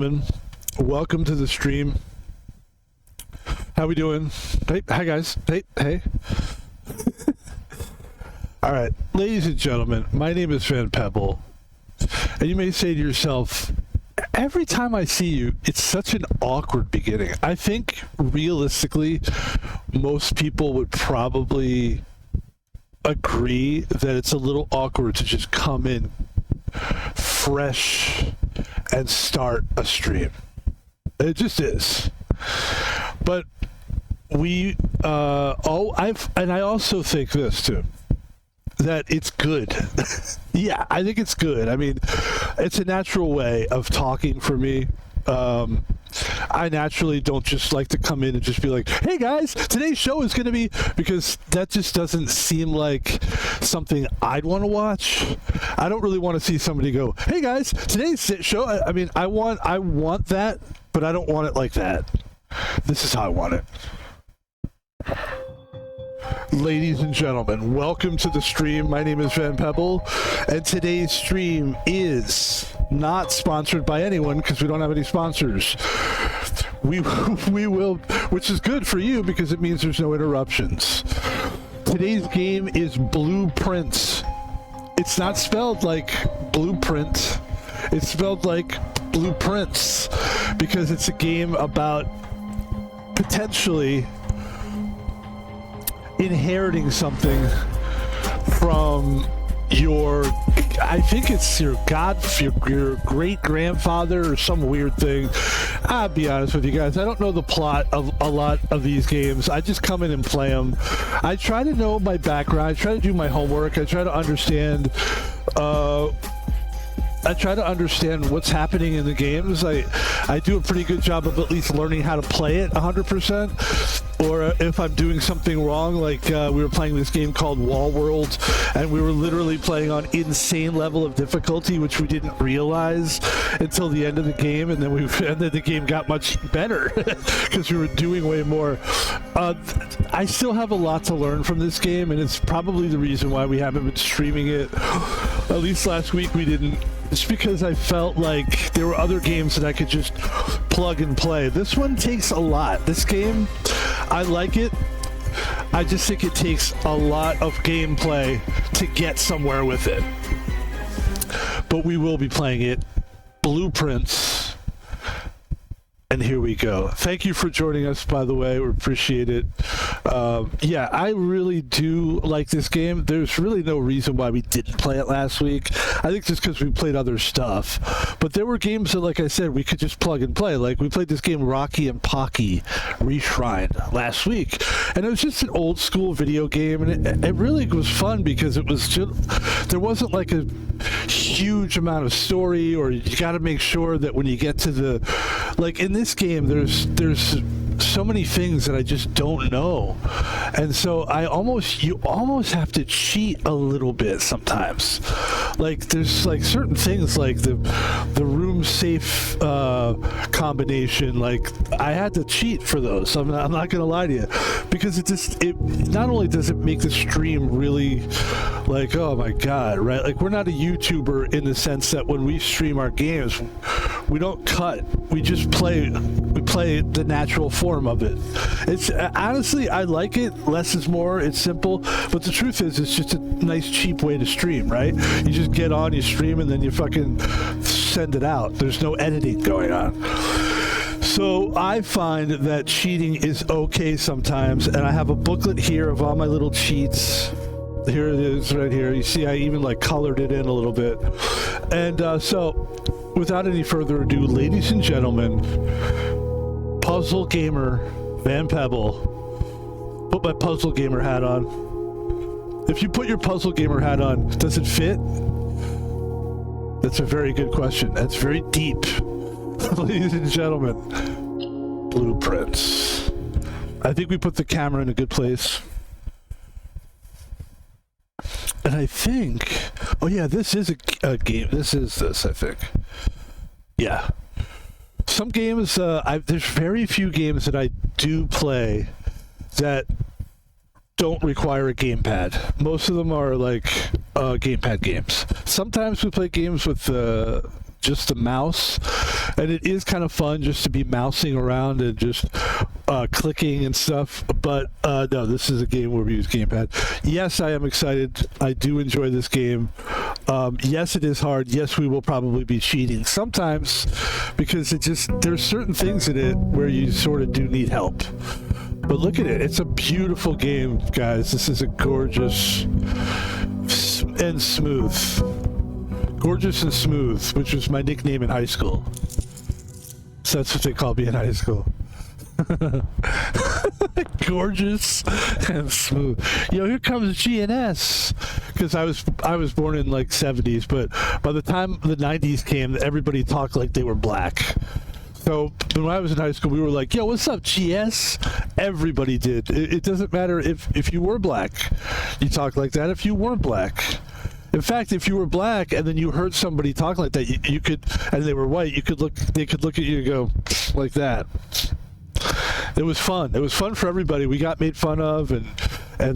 gentlemen, welcome to the stream. How we doing? Hey, hi guys. Hey. All right, ladies and gentlemen, my name is Pebble, and you may say to yourself, every time I see you, it's such an awkward beginning. I think realistically, most people would probably agree that it's a little awkward to just come in fresh and start a stream. It just is. But I also think this too, that it's good. Yeah, I think it's good. I mean, it's a natural way of talking for me. I naturally don't just like to come in and just be like, hey guys, today's show is going to be, because that just doesn't seem like something I'd want to watch. I don't really want to see somebody go, hey guys, today's show. I mean, I want that, but I don't want it like that. This is how I want it. Ladies and gentlemen, welcome to the stream. My name is Pebble, and today's stream is not sponsored by anyone because we don't have any sponsors. We will, which is good for you because it means there's no interruptions. Today's game is Blueprints. It's not spelled like blueprint. It's spelled like blueprints because it's a game about potentially inheriting something from your, I think it's your great grandfather or some weird thing. I'll be honest with you guys, I don't know the plot of a lot of these games. I just come in and play them. I try to know my background. I try to do my homework. I try to understand what's happening in the games. I do a pretty good job of at least learning how to play it 100%. Or if I'm doing something wrong, like we were playing this game called Wall World, and we were literally playing on insane level of difficulty, which we didn't realize until the end of the game, and then the game got much better because we were doing way more. I still have a lot to learn from this game, and it's probably the reason why we haven't been streaming it. At least last week we didn't. It's because I felt like there were other games that I could just plug and play. This one takes a lot. This game, I like it. I just think it takes a lot of gameplay to get somewhere with it. But we will be playing it. Blueprints. And here we go. Thank you for joining us, by the way. We appreciate it. Yeah, I really do like this game. There's really no reason why we didn't play it last week. I think just because we played other stuff. But there were games that, like I said, we could just plug and play. Like, we played this game, Rocky and Pocky Reshrined, last week. And it was just an old school video game. And it really was fun because it was just, there wasn't like a huge amount of story, or you got to make sure that when you get to the, like in this game, there's so many things that I just don't know, and so you almost have to cheat a little bit sometimes. Like there's like certain things like the room safe combination. Like I had to cheat for those. I'm not gonna lie to you, because it not only does it make the stream really like, oh my god, right? Like, we're not a YouTuber in the sense that when we stream our games, we don't cut. We just play the natural form of it. It's honestly, I like it. Less is more. It's simple, but the truth is, it's just a nice, cheap way to stream, right? You just get on, you stream, and then you fucking send it out. There's no editing going on. So I find that cheating is okay sometimes, and I have a booklet here of all my little cheats. Here it is right here. You see, I even like colored it in a little bit. And so without any further ado, ladies and gentlemen, Puzzle Gamer Pebble. Put my Puzzle Gamer hat on. If you put your Puzzle Gamer hat on, does it fit? That's a very good question. That's very deep. Ladies and gentlemen, Blueprints. I think we put the camera in a good place. And I think, oh yeah, this is a game. This, I think. Yeah. Some games, there's very few games that I do play that don't require a gamepad. Most of them are like gamepad games. Sometimes we play games with just the mouse, and it is kind of fun just to be mousing around and just clicking and stuff. But no, this is a game where we use gamepad. Yes, I am excited. I do enjoy this game. Yes, it is hard. Yes, we will probably be cheating sometimes because there's certain things in it where you sort of do need help. But look at it. It's a beautiful game, guys. This is a gorgeous and smooth. Gorgeous and smooth, which was my nickname in high school. So that's what they called me in high school. Gorgeous and smooth. Here comes GNS. Because I was born in like 70s, but by the time the 90s came, everybody talked like they were black. So when I was in high school, we were like, yo, what's up, GS? Everybody did. It doesn't matter if you were black. You talk like that if you weren't black. In fact, if you were black and then you heard somebody talk like that, you could, and they were white, they could look at you and go like that. It was fun. It was fun for everybody. We got made fun of, and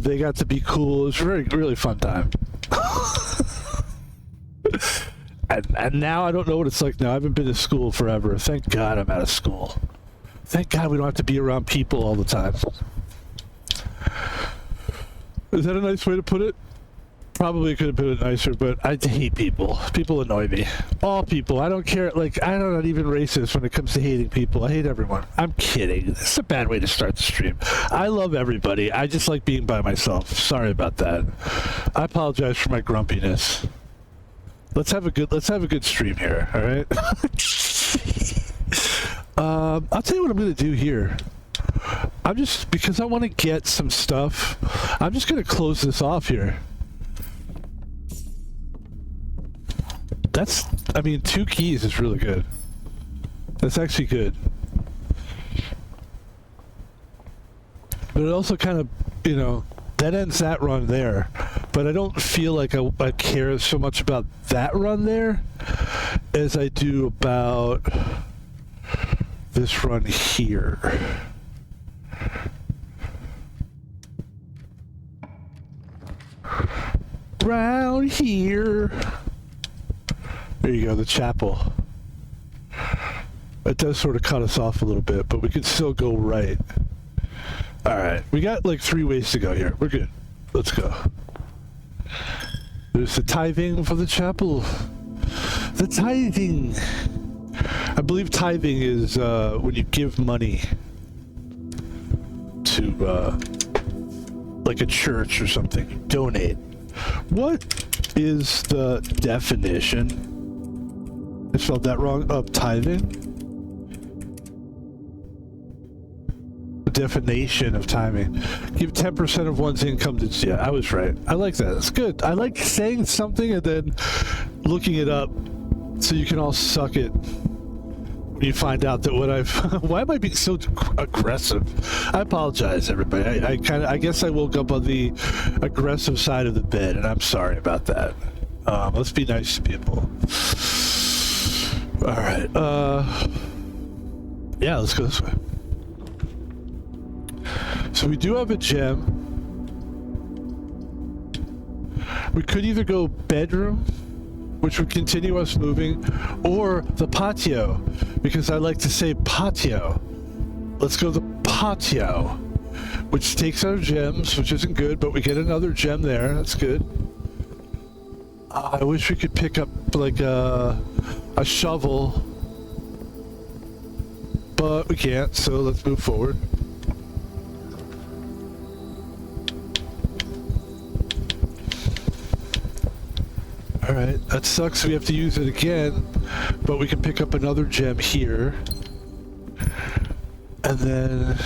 they got to be cool. It was a really fun time. and now I don't know what it's like now. I haven't been to school forever. Thank God I'm out of school. Thank God we don't have to be around people all the time. Is that a nice way to put it? Probably could have put it nicer, but I hate people. People annoy me. All people. I don't care. Like, I'm not even racist when it comes to hating people. I hate everyone. I'm kidding. This is a bad way to start the stream. I love everybody. I just like being by myself. Sorry about that. I apologize for my grumpiness. Let's have a good stream here, all right? I'll tell you what I'm going to do here. Because I want to get some stuff, I'm just going to close this off here. I mean, 2 keys is really good. That's actually good. But it also kind of, that ends that run there. But I don't feel like I care so much about that run there as I do about this run here. Round here. There you go, the chapel. It does sort of cut us off a little bit, but we can still go right. Alright, we got like 3 ways to go here. We're good. Let's go. There's the tithing for the chapel. The tithing. I believe tithing is when you give money to like a church or something. You donate. What is the definition? I spelled that wrong. Of tithing? The definition of tithing. Give 10% of one's income to... Yeah, I was right. I like that. It's good. I like saying something and then looking it up so you can all suck it when you find out that what I've... Why am I being so aggressive? I apologize, everybody. I guess I woke up on the aggressive side of the bed, and I'm sorry about that. Let's be nice to people. All right. Yeah, let's go this way. So we do have a gem. We could either go bedroom, which would continue us moving, or the patio, because I like to say patio. Let's go the patio, which takes our gems, which isn't good, but we get another gem there. That's good. I wish we could pick up like a shovel, but we can't, so let's move forward. Alright, that sucks, we have to use it again, but we can pick up another gem here. And then...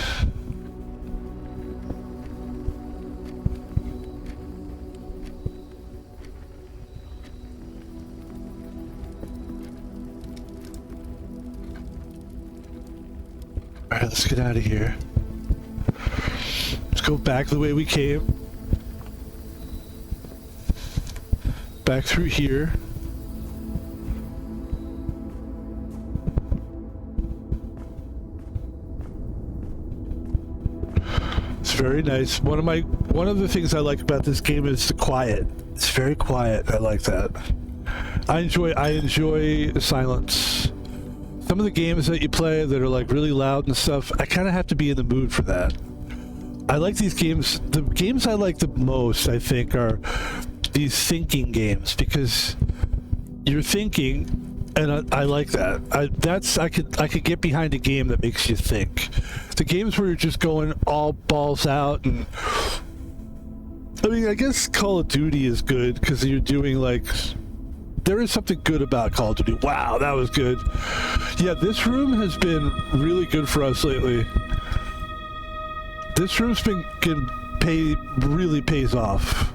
Alright, let's get out of here. Let's go back the way we came. Back through here. It's very nice. One of the things I like about this game is the quiet. It's very quiet. I like that. I enjoy silence. Some of the games that you play that are like really loud and stuff, I kind of have to be in the mood for that. I like these games. The games I like the most, I think, are these thinking games, because you're thinking, and I like that. I could get behind a game that makes you think. The games where you're just going all balls out, and I mean, I guess Call of Duty is good because you're doing like, there is something good about Call of Duty. Wow, that was good. Yeah, this room has been really good for us lately. This room's really pays off.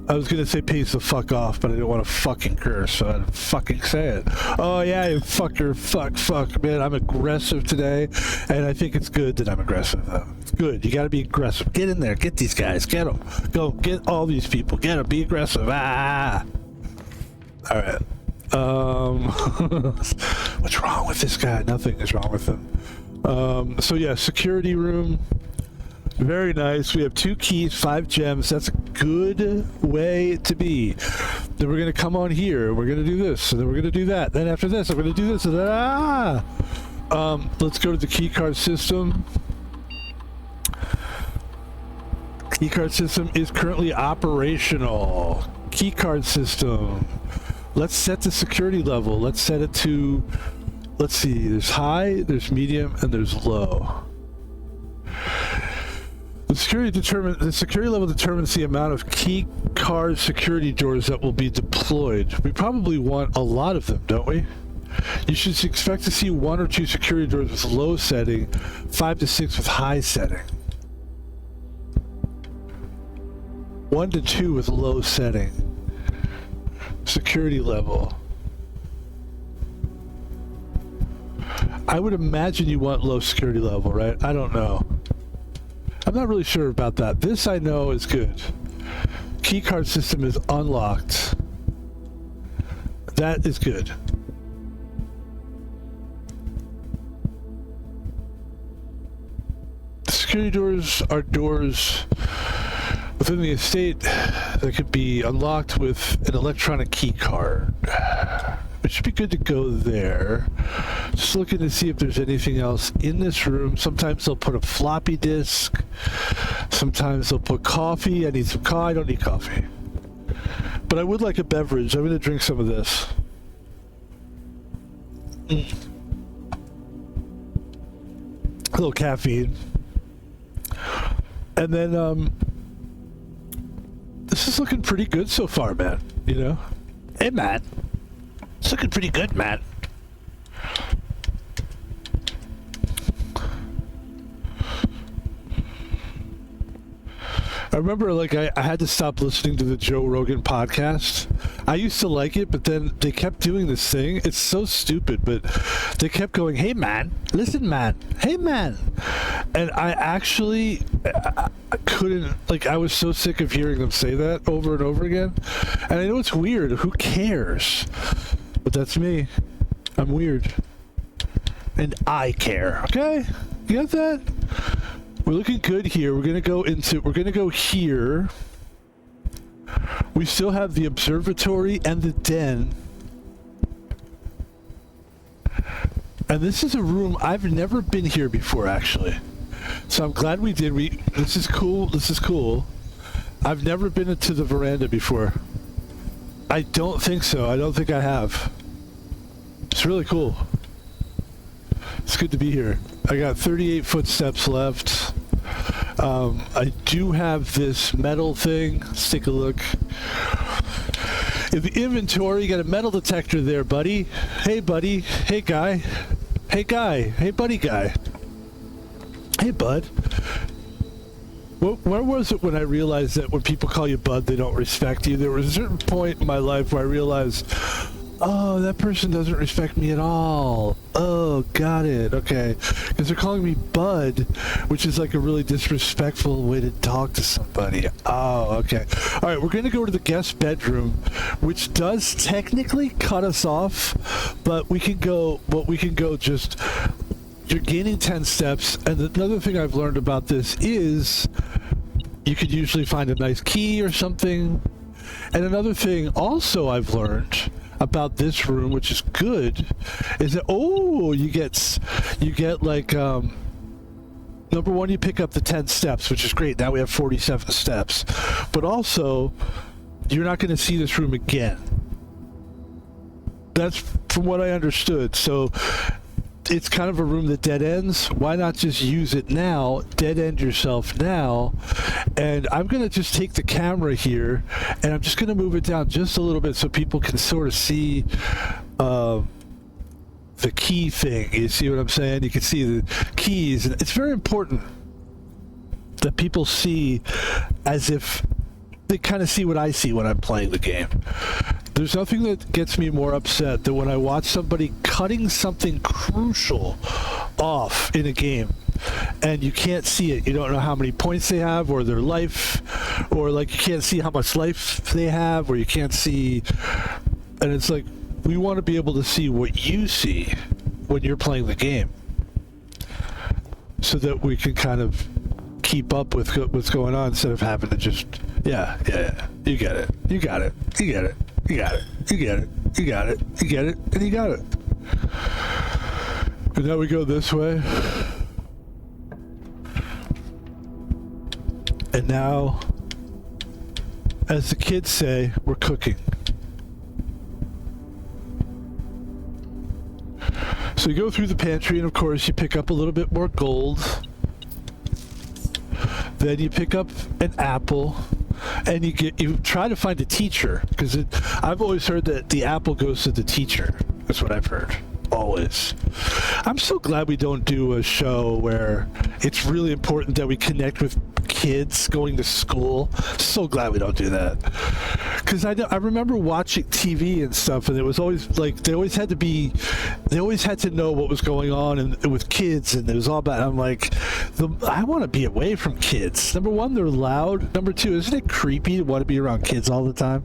I was gonna say pays the fuck off, but I didn't want to fucking curse, so I had to fucking say it. Oh yeah, you fucker, fuck, man, I'm aggressive today, and I think it's good that I'm aggressive, though. It's good, you gotta be aggressive. Get in there, get these guys, get them. Go, get all these people, get them, be aggressive, ah! Alright. What's wrong with this guy? Nothing is wrong with him. So yeah, security room. Very nice. We have 2 keys, 5 gems. That's a good way to be. Then we're going to come on here. We're going to do this. And then we're going to do that. Then after this, I'm going to do this. And then, let's go to the keycard system. Keycard system is currently operational. Keycard system. Let's set the security level. Let's set it to, let's see, there's high, there's medium, and there's low. The security level determines the amount of key card security doors that will be deployed. We probably want a lot of them, don't we? You should expect to see 1 or 2 security doors with low setting, 5 to 6 with high setting. 1 to 2 with low setting. Security level. I would imagine you want low security level, right? I don't know. I'm not really sure about that. This I know is good. Keycard system is unlocked. That is good. Security doors are doors within the estate that could be unlocked with an electronic key card. It should be good to go there. Just looking to see if there's anything else in this room. Sometimes they'll put a floppy disk. Sometimes they'll put coffee. I need some coffee. I don't need coffee. But I would like a beverage. I'm going to drink some of this. A little caffeine. And then, this is looking pretty good so far, man. You know? Hey, Matt. It's looking pretty good, Matt. I remember, like, I had to stop listening to the Joe Rogan podcast. I used to like it, but then they kept doing this thing. It's so stupid, but they kept going, hey, man, listen, man, hey, man. And I actually I couldn't, like, I was so sick of hearing them say that over and over again. And I know it's weird. Who cares? But that's me. I'm weird. And I care. Okay? You got that? We're looking good here. We're gonna go here. We still have the observatory and the den. And this is a room I've never been here before, actually. So I'm glad we did. This is cool. This is cool. I've never been to the veranda before. I don't think so. I don't think I have. It's really cool. It's good to be here. I got 38 footsteps left. I do have this metal thing. Let's take a look. In the inventory, you got a metal detector there, buddy. Hey, buddy. Hey, guy. Hey, guy. Hey, buddy guy. Hey, bud. Where was it when I realized that when people call you bud, they don't respect you? There was a certain point in my life where I realized, oh, that person doesn't respect me at all. Oh, got it. Okay. Because they're calling me bud, which is like a really disrespectful way to talk to somebody. Oh, okay. All right, we're going to go to the guest bedroom, which does technically cut us off, but we can go just, you're gaining 10 steps. And another thing I've learned about this is you could usually find a nice key or something. And another thing also I've learned about this room, which is good, is that you get like number one, you pick up the 10 steps, which is great. Now we have 47 steps, but also you're not going to see this room again. That's from what I understood. So it's kind of a room that dead ends. Why not just use it now, dead end yourself now? And I'm going to just take the camera here and I'm just going to move it down just a little bit so people can sort of see the key thing. You see what I'm saying? You can see the keys. And it's very important that people see as if they kind of see what I see when I'm playing the game. There's nothing that gets me more upset than when I watch somebody cutting something crucial off in a game and you can't see it. You don't know how many points they have or their life, or like you can't see how much life they have, or you can't see. And it's like, we want to be able to see what you see when you're playing the game so that we can kind of keep up with what's going on instead of having to just, yeah, you get it, you got it, you get it. You got it. You get it. You got it. You get it. And you got it. And now we go this way. And now, as the kids say, we're cooking. So you go through the pantry, and of course, you pick up a little bit more gold. Then you pick up an apple. And you try to find a teacher, because I've always heard that the apple goes to the teacher. That's what I've heard. Always. I'm so glad we don't do a show where it's really important that we connect with kids going to school. So glad we don't do that. Because I remember watching TV and stuff, and it was always like they always had to know what was going on and with kids, and it was all about. I'm like, I want to be away from kids. Number one, they're loud. Number two, isn't it creepy to want to be around kids all the time?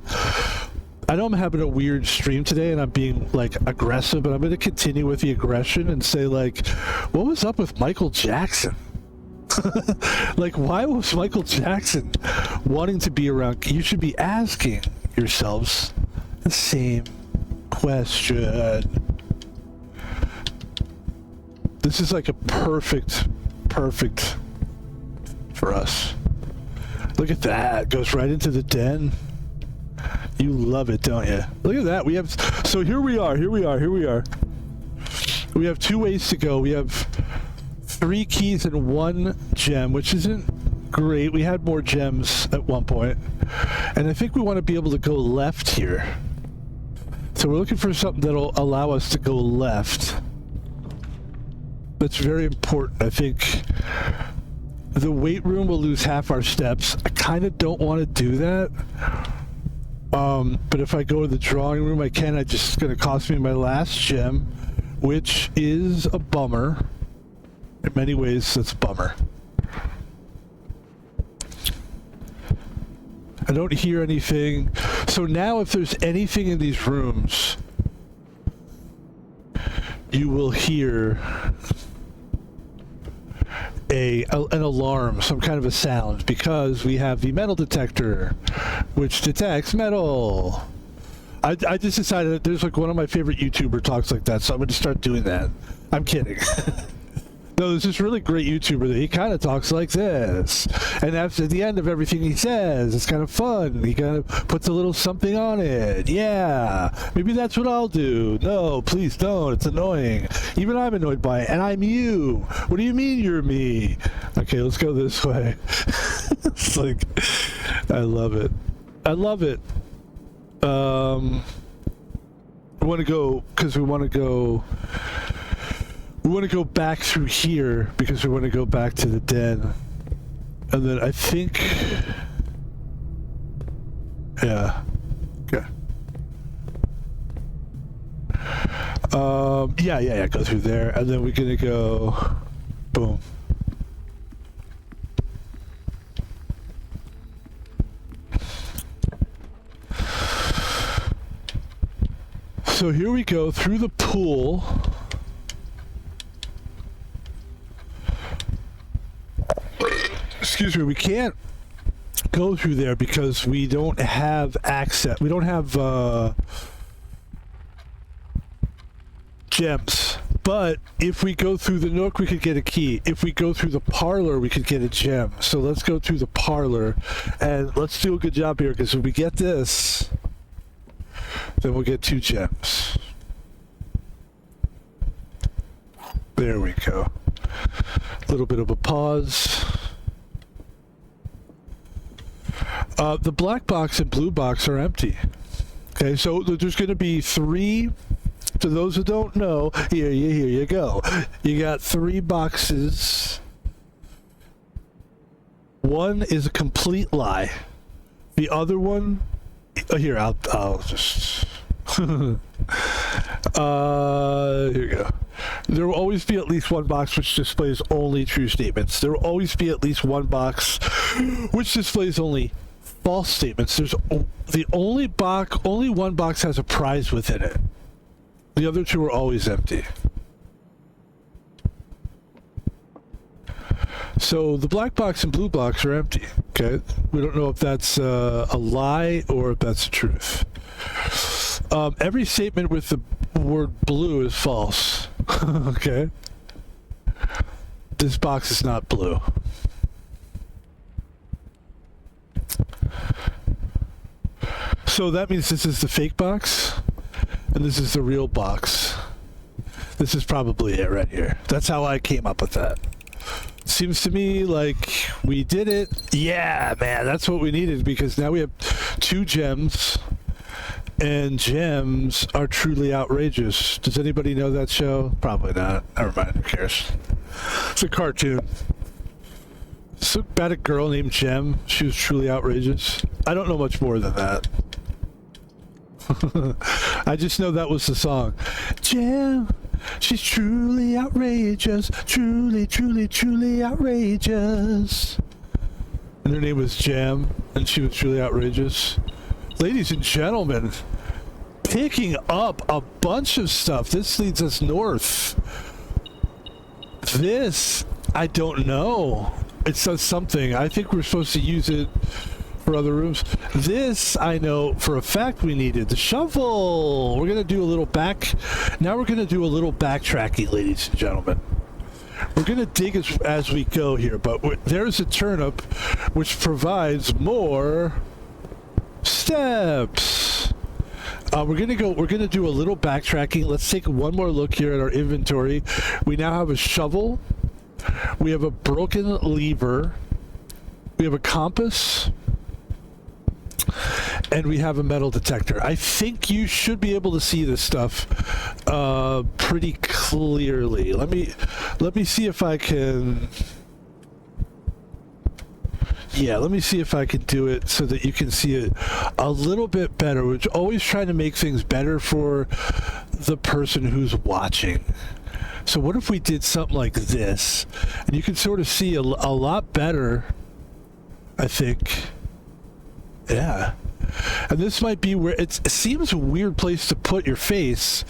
I know I'm having a weird stream today and I'm being like aggressive, but I'm going to continue with the aggression and say, like, what was up with Michael Jackson? Like, why was Michael Jackson wanting to be around? You should be asking yourselves the same question. This is like a perfect for us. Look at that. Goes right into the den. You love it, don't you? Look at that. We have, so here we are. We have two ways to go. We have 3 keys and 1 gem, which isn't great. We had more gems at one point. And I think we want to be able to go left here. So we're looking for something that'll allow us to go left. That's very important. I think the weight room will lose half our steps. I kind of don't want to do that. But if I go to the drawing room, I can. It's just going to cost me my last gem, which is a bummer. In many ways, that's a bummer. I don't hear anything. So now if there's anything in these rooms, you will hear an alarm, some kind of a sound, because we have the metal detector, which detects metal. I just decided that there's like one of my favorite YouTuber talks like that, so I'm going to start doing that. I'm kidding. No, there's this really great YouTuber that he kind of talks like this. And after the end of everything he says, it's kind of fun. He kind of puts a little something on it. Yeah, maybe that's what I'll do. No, please don't. It's annoying. Even I'm annoyed by it. And I'm you. What do you mean you're me? Okay, let's go this way. It's like, I love it. I love it. We want to go, because we want to go... We want to go back through here because we want to go back to the den. And then I think... Yeah. Okay. Yeah, go through there. And then we're going to go... Boom. So here we go through the pool. Excuse me, we can't go through there because we don't have access. We don't have gems. But if we go through the Nook, we could get a key. If we go through the parlor, we could get a gem. So let's go through the parlor, and let's do a good job here, because if we get this, then we'll get 2 gems. There we go. A little bit of a pause. The black box and blue box are empty. Okay, so there's going to be 3. To those who don't know, here you go. You got 3 boxes. One is a complete lie. The other one, here I'll just. Here you go. There will always be at least one box which displays only true statements. There will always be at least one box which displays only false statements. There's only one box has a prize within it. The other 2 are always empty. So the black box and blue box are empty. Okay, we don't know if that's a lie or if that's the truth. Every statement with the word blue is false. Okay, this box is not blue. So that means this is the fake box, and this is the real box. This is probably it right here. That's how I came up with that. Seems to me like we did it. Yeah, man, that's what we needed, because now we have 2 gems, and gems are truly outrageous. Does anybody know that show? Probably not. Never mind, who cares? It's a cartoon. It's about a girl named Gem. She was truly outrageous. I don't know much more than that. I just know that was the song. Gem, she's truly outrageous. Truly, truly, truly outrageous. And her name was Gem, and she was truly outrageous. Ladies and gentlemen, picking up a bunch of stuff. This leads us north. This, I don't know. It says something. I think we're supposed to use it for other rooms. This, I know for a fact we needed. The shovel! We're going to do a little now we're going to do a little backtracking, ladies and gentlemen. We're going to dig as we go here, but there's a turnip which provides more steps. We're going to do a little backtracking. Let's take one more look here at our inventory. We now have a shovel. We have a broken lever. We have a compass. And we have a metal detector. I think you should be able to see this stuff pretty clearly. Let me see if I can. Yeah, let me see if I can do it so that you can see it a little bit better. We're always trying to make things better for the person who's watching. So what if we did something like this? And you can sort of see a lot better, I think. Yeah. And this might be where it seems a weird place to put your face,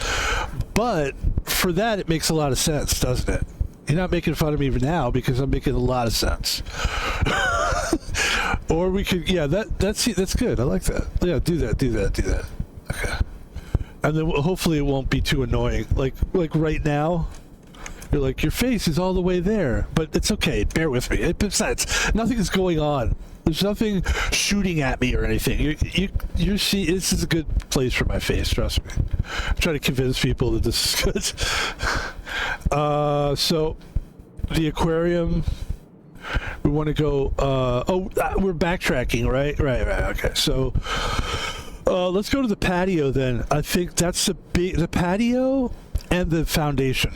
but for that it makes a lot of sense, doesn't it? You're not making fun of me now because I'm making a lot of sense. Or we could, yeah, that's good. I like that. Yeah, do that. Okay. And then hopefully it won't be too annoying. Like right now, you're like, your face is all the way there, but it's okay. Bear with me. Besides, nothing is going on. There's nothing shooting at me or anything. You see, this is a good place for my face, trust me. I'm trying to convince people that this is good. So, the aquarium, we want to go, we're backtracking, right? Right, okay. So, let's go to the patio then. I think that's the patio and the foundation.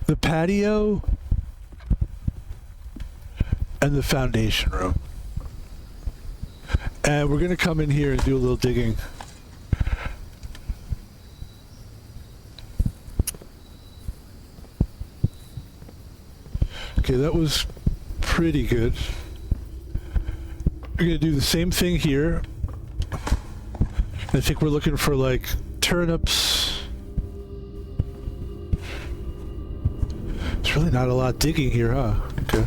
The patio and the foundation room. And we're going to come in here and do a little digging. Okay, that was pretty good. We're going to do the same thing here. I think we're looking for like turnips. There's really not a lot digging here, huh? Okay.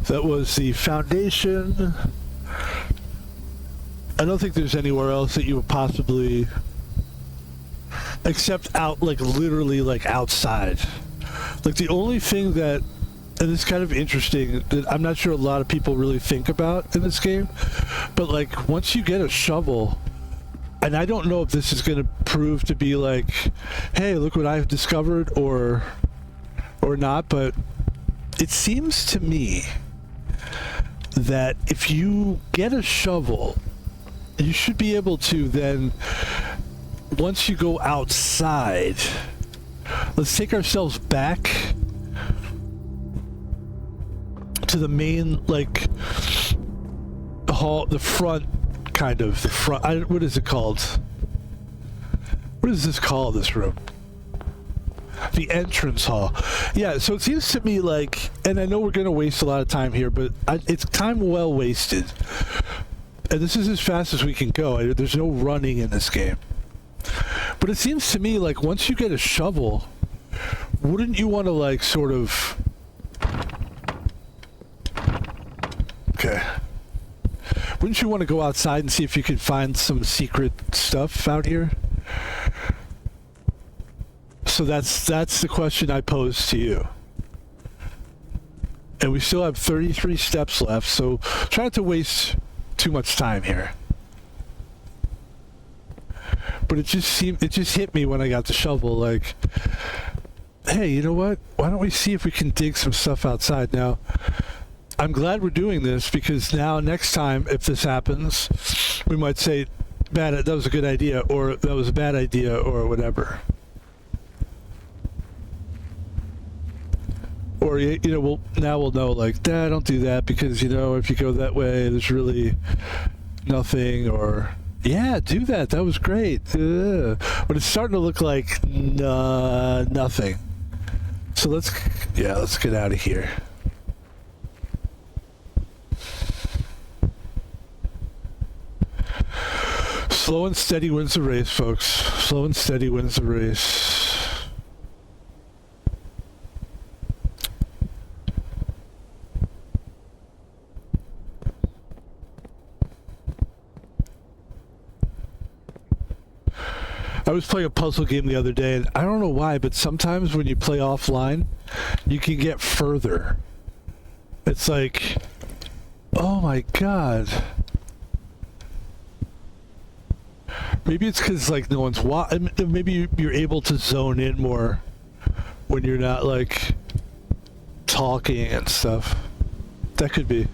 That was the foundation. I don't think there's anywhere else that you would possibly, except out, like literally like outside. Like the only thing that, and it's kind of interesting, that I'm not sure a lot of people really think about in this game, but like once you get a shovel, and I don't know if this is going to prove to be like, hey, look what I've discovered or not, but it seems to me that if you get a shovel, you should be able to then, once you go outside, let's take ourselves back to the main, like, hall, the front, kind of, the front, what is it called? What is this called, this room? The entrance hall. Yeah, so it seems to me like, and I know we're going to waste a lot of time here, but it's time well wasted. And this is as fast as we can go. There's no running in this game. But it seems to me like once you get a shovel, wouldn't you want to like sort of... Okay. Wouldn't you want to go outside and see if you could find some secret stuff out here? So that's the question I pose to you. And we still have 33 steps left, so try not to waste too much time here. But it just hit me when I got the shovel, like, hey, you know what? Why don't we see if we can dig some stuff outside now? I'm glad we're doing this because now next time if this happens, we might say, that was a good idea, or that was a bad idea, or whatever. Or, you know, now we'll know, like, don't do that because, you know, if you go that way, there's really nothing, or, yeah, do that. That was great. But it's starting to look like nothing. So let's get out of here. Slow and steady wins the race, folks. Slow and steady wins the race. I was playing a puzzle game the other day, and I don't know why, but sometimes when you play offline, you can get further. It's like, oh my god. Maybe it's because, like, no one's maybe you're able to zone in more when you're not, like, talking and stuff. That could be.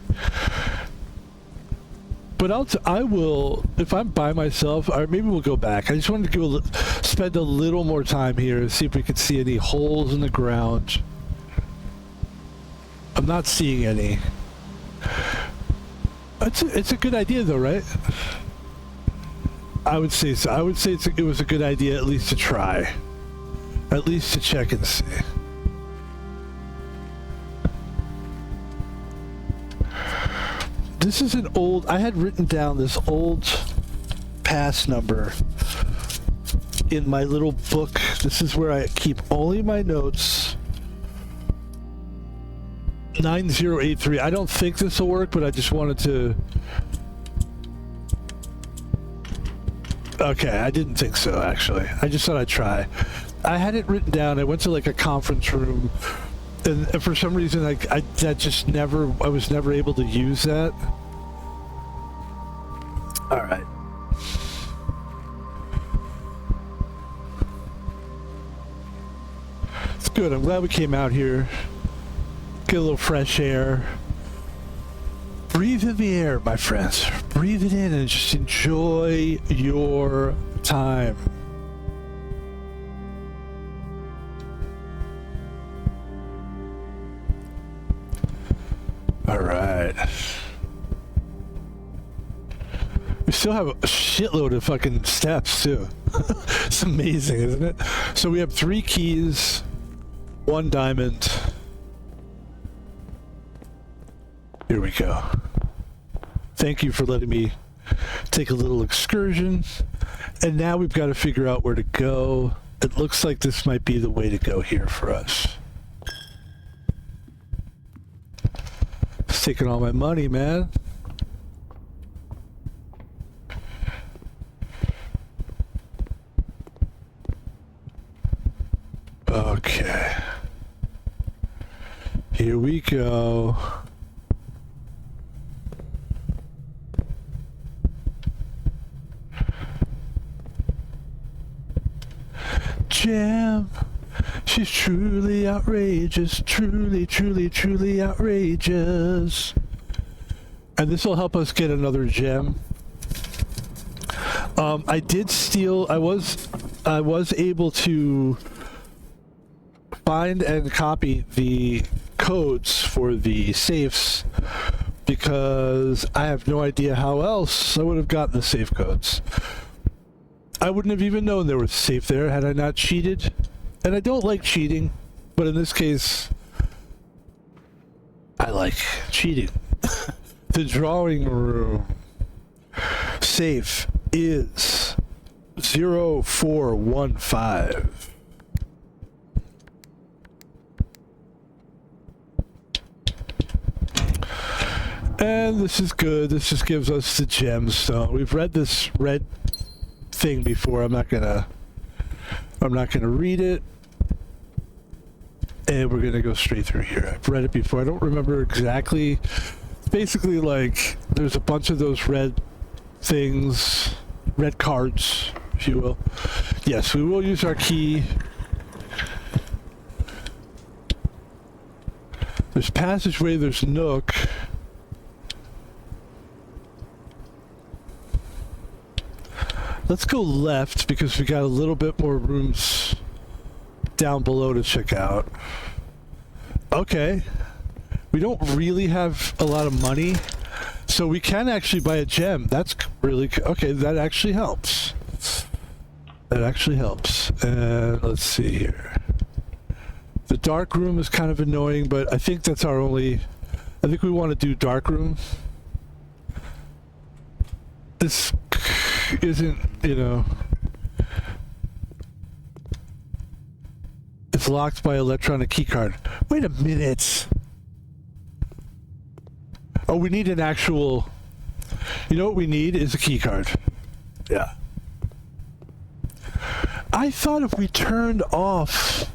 But I will, if I'm by myself, or maybe we'll go back. I just wanted to spend a little more time here and see if we could see any holes in the ground. I'm not seeing any. It's a good idea, though, right? I would say so. I would say it was a good idea, at least to try, at least to check and see. This is an old, I had written down this old pass number in my little book. This is where I keep only my notes. 9083. I don't think this will work, but I just wanted to... Okay, I didn't think so, actually. I just thought I'd try. I had it written down. I went to like a conference room, and for some reason, I was never able to use that. All right. It's good. I'm glad we came out here. Get a little fresh air. Breathe in the air, my friends. Breathe it in and just enjoy your time. All right. We still have a shitload of fucking steps, too. It's amazing, isn't it? So we have 3 keys, 1 diamond. Here we go. Thank you for letting me take a little excursion. And now we've got to figure out where to go. It looks like this might be the way to go here for us. It's taking all my money, man. Okay. Here we go. Jam. She's truly outrageous. Truly, truly, truly outrageous. And this will help us get another gem. I did steal. I was able to find and copy the codes for the safes because I have no idea how else I would have gotten the safe codes. I wouldn't have even known there was a safe there had I not cheated. And I don't like cheating, but in this case, I like cheating. The drawing room safe is 0415. And this is good. This just gives us the gemstone. We've read this red thing before. I'm not gonna read it. And we're gonna go straight through here. I've read it before. I don't remember exactly. Basically, like, there's a bunch of those red things, red cards, if you will. Yes, we will use our key. There's passageway, there's nook. Let's go left because we got a little bit more rooms down below to check out. Okay. We don't really have a lot of money, so we can actually buy a gem. That's really okay. That actually helps. That actually helps. And let's see here. The dark room is kind of annoying, but I think that's our only... I think we want to do dark room. This isn't, you know... It's locked by electronic keycard. Wait a minute. Oh, we need an actual... You know what we need is a keycard. Yeah. I thought if we turned off...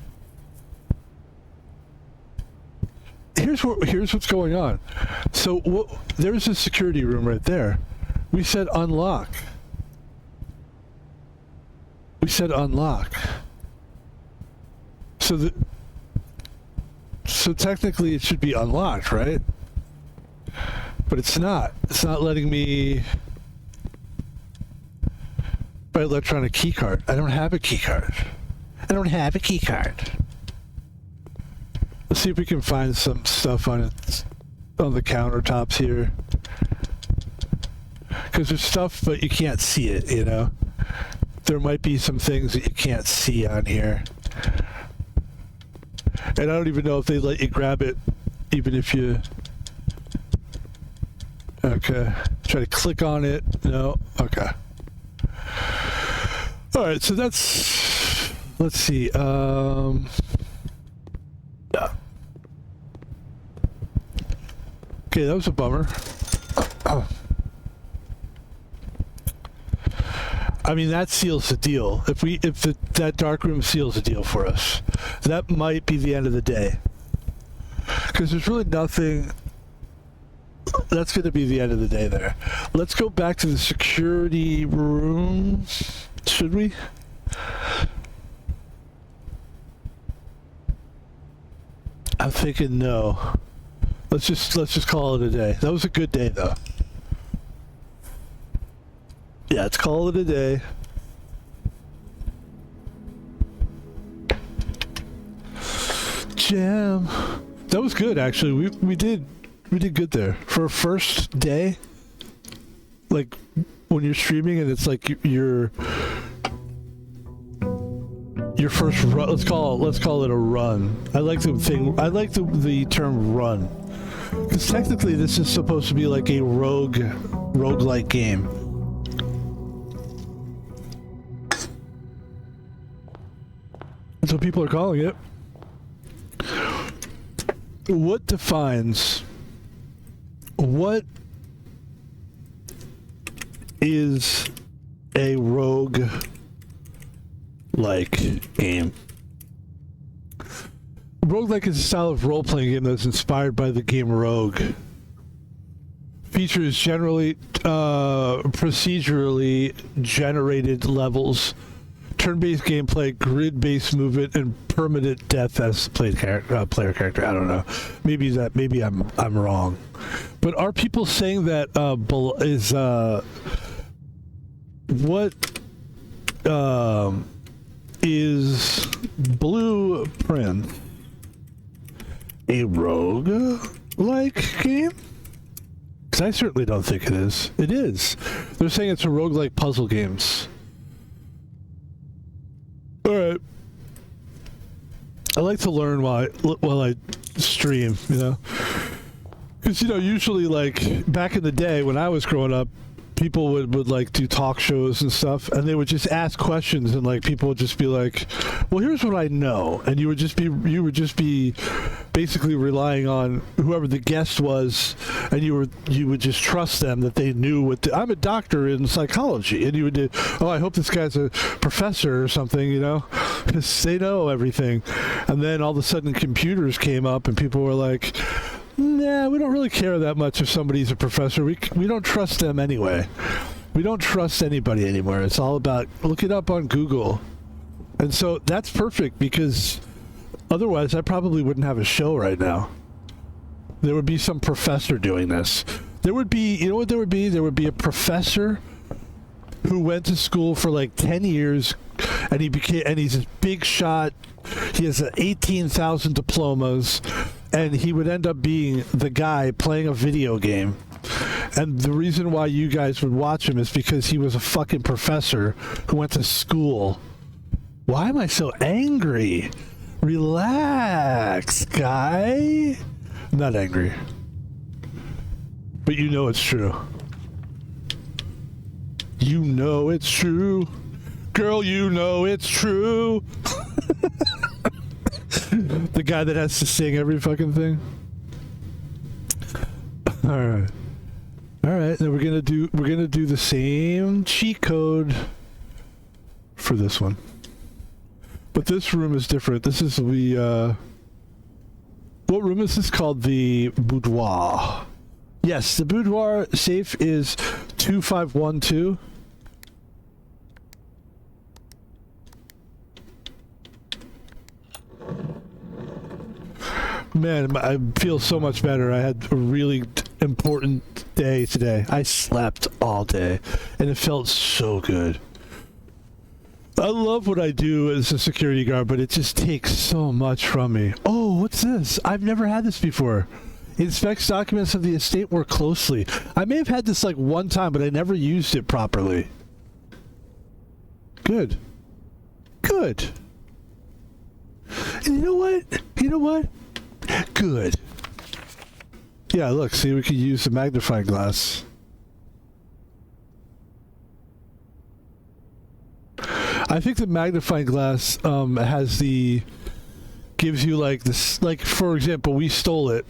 Here's what's going on. So there's a security room right there. We said unlock. We said unlock. So technically it should be unlocked, right? But it's not. It's not letting me buy electronic keycard. I don't have a keycard. I don't have a keycard. Let's see if we can find some stuff on the countertops here. Because there's stuff, but you can't see it, you know? There might be some things that you can't see on here. And I don't even know if they let you grab it, even if you... Okay. Try to click on it. No. Okay. Alright, so that's... Let's see. Yeah. Okay, that was a bummer. I mean, that seals the deal. If that dark room seals the deal for us, that might be the end of the day. Because there's really nothing. That's going to be the end of the day there. Let's go back to the security room. Should we? I'm thinking no. Let's just call it a day. That was a good day though. Yeah, let's call it a day. Jam. That was good actually. We did good there. For a first day, like when you're streaming and it's like your first run, let's call it a run. I like the term run. Because technically this is supposed to be like a roguelike game. That's what people are calling it. What defines What is a rogue-like game? Roguelike is a style of role-playing game that's inspired by the game Rogue. Features generally procedurally generated levels, turn-based gameplay, grid-based movement, and permanent death as player character. I don't know. Maybe I'm wrong. But are people saying that what is Blueprint a rogue-like game? Because I certainly don't think it is. It is. They're saying it's a roguelike puzzle games. Alright. I like to learn while I stream, you know? Because, you know, usually, like, back in the day when I was growing up, people would like do talk shows and stuff, and they would just ask questions, and like people would just be like, well, here's what I know, and you would just be basically relying on whoever the guest was, and you would just trust them that they knew what I'm a doctor in psychology, and you would do, oh, I hope this guy's a professor or something, you know, because they know everything. And then all of a sudden computers came up and people were like, nah, we don't really care that much if somebody's a professor. We don't trust them anyway. We don't trust anybody anymore. It's all about, look it up on Google. And so that's perfect, because otherwise I probably wouldn't have a show right now. There would be some professor doing this. There would be, you know what there would be? There would be a professor who went to school for like 10 years, and he's a big shot. He has 18,000 diplomas, and he would end up being the guy playing a video game. And the reason why you guys would watch him is because he was a fucking professor who went to school. Why am I so angry? Relax, guy. I'm not angry. But you know it's true. You know it's true. Girl, you know it's true. The guy that has to sing every fucking thing. Alright. Alright, then we're gonna do the same cheat code for this one. But this room is different. This is what room is this called? The boudoir. Yes, the boudoir safe is 2512. Man, I feel so much better. I had a really important day today. I slept all day, and it felt so good. I love what I do as a security guard, but it just takes so much from me. Oh, what's this? I've never had this before. Inspects documents of the estate more closely. I may have had this like one time, but I never used it properly. Good. Good. And you know what? You know what? Good. Yeah, look, see, we could use the magnifying glass. I think the magnifying glass gives you like this, like, for example, we stole it.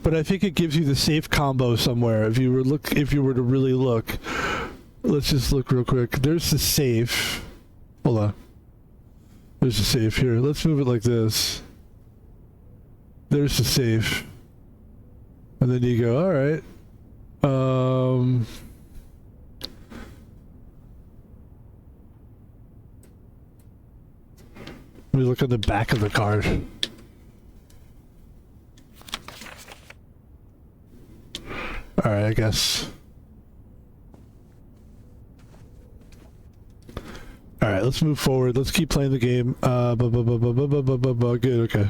But I think it gives you the safe combo somewhere. If you were to really look. Let's just look real quick. There's the safe. Hold on. There's the safe here. Let's move it like this. There's the safe. And then you go, alright. Let me look on the back of the card. Alright, I guess. Alright, let's move forward. Let's keep playing the game. Good, okay.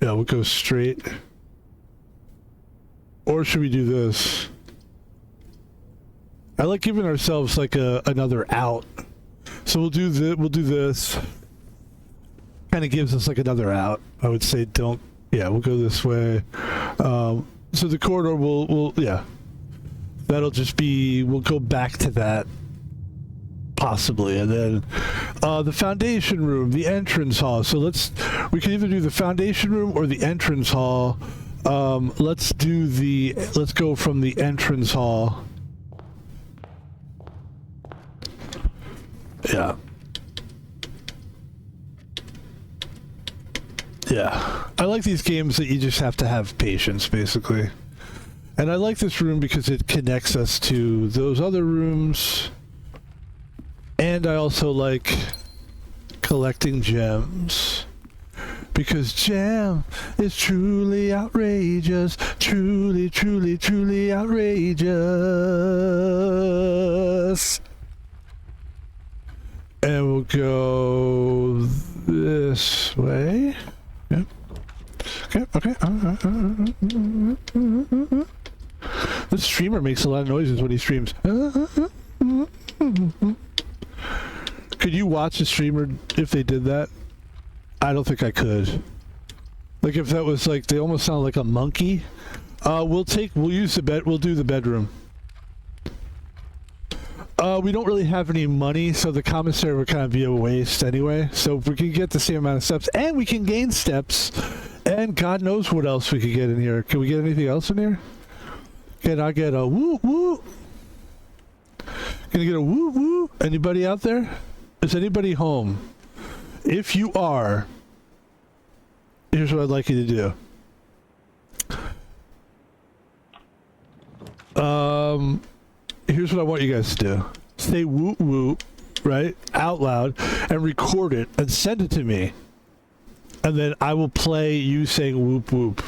Yeah, we'll go straight. Or should we do this? I like giving ourselves like another out. So we'll do this. Kind of gives us like another out. I would say we'll go this way. So the corridor will yeah. That'll just be, we'll go back to that. possibly. And then the foundation room, the entrance hall. So we can either do the foundation room or the entrance hall. Let's go from the entrance hall. Yeah. Yeah. I like these games that you just have to have patience, basically. And I like this room because it connects us to those other rooms. And I also like collecting gems. Because gem is truly outrageous. Truly, truly, truly outrageous. And we'll go this way. Yep. Okay. This streamer makes a lot of noises when he streams. Could you watch a streamer if they did that? I don't think I could. Like if that was like, they almost sound like a monkey. We'll use the bed. We'll do the bedroom. We don't really have any money, so the commissary would kind of be a waste anyway. So if we can get the same amount of steps, and we can gain steps, and God knows what else we could get in here. Can we get anything else in here? Can I get a woo woo? Can I get a woo woo? Anybody out there? Is anybody home? If you are, here's what I'd like you to do. Here's what I want you guys to do. Say whoop whoop, right? Out loud, and record it and send it to me. And then I will play you saying whoop whoop.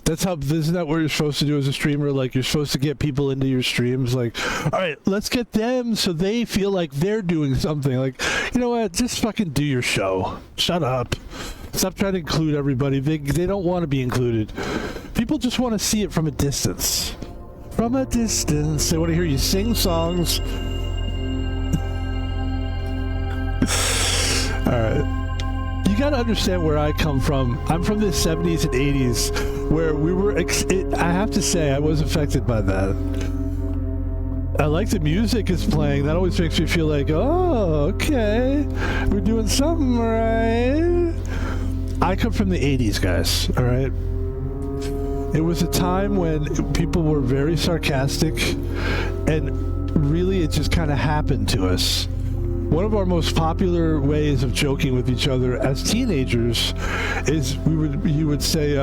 Isn't that what you're supposed to do as a streamer? Like, you're supposed to get people into your streams. Like, all right, let's get them so they feel like they're doing something. Like, you know what? Just fucking do your show. Shut up. Stop trying to include everybody. They don't want to be included. People just want to see it from a distance. From a distance. They want to hear you sing songs. All right. You got to understand where I come from. I'm from the 70s and 80s where we were, I have to say, I was affected by that. I like the music is playing. That always makes me feel like, oh, okay. We're doing something right. I come from the 80s, guys, all right? It was a time when people were very sarcastic, and really it just kind of happened to us. One of our most popular ways of joking with each other as teenagers is you would say,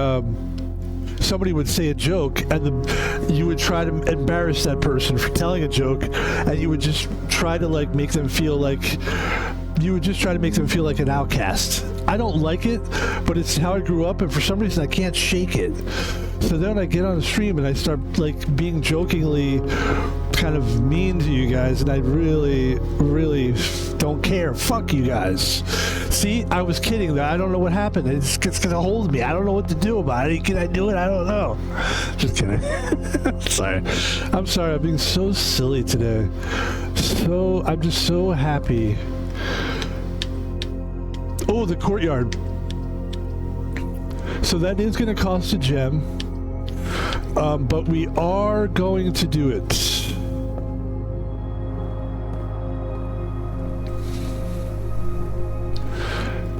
somebody would say a joke, and you would try to embarrass that person for telling a joke, and you would just try to like make them feel like an outcast. I don't like it, but it's how I grew up, and for some reason I can't shake it. So then I get on the stream and I start like being jokingly kind of mean to you guys, and I really, really don't care. Fuck you guys. See, I was kidding. I don't know what happened. It's gonna hold me. I don't know what to do about it. Can I do it? I don't know. Just kidding. Sorry. I'm sorry. I'm being so silly today. I'm just so happy. Oh, the courtyard. So that is going to cost a gem, but we are going to do it.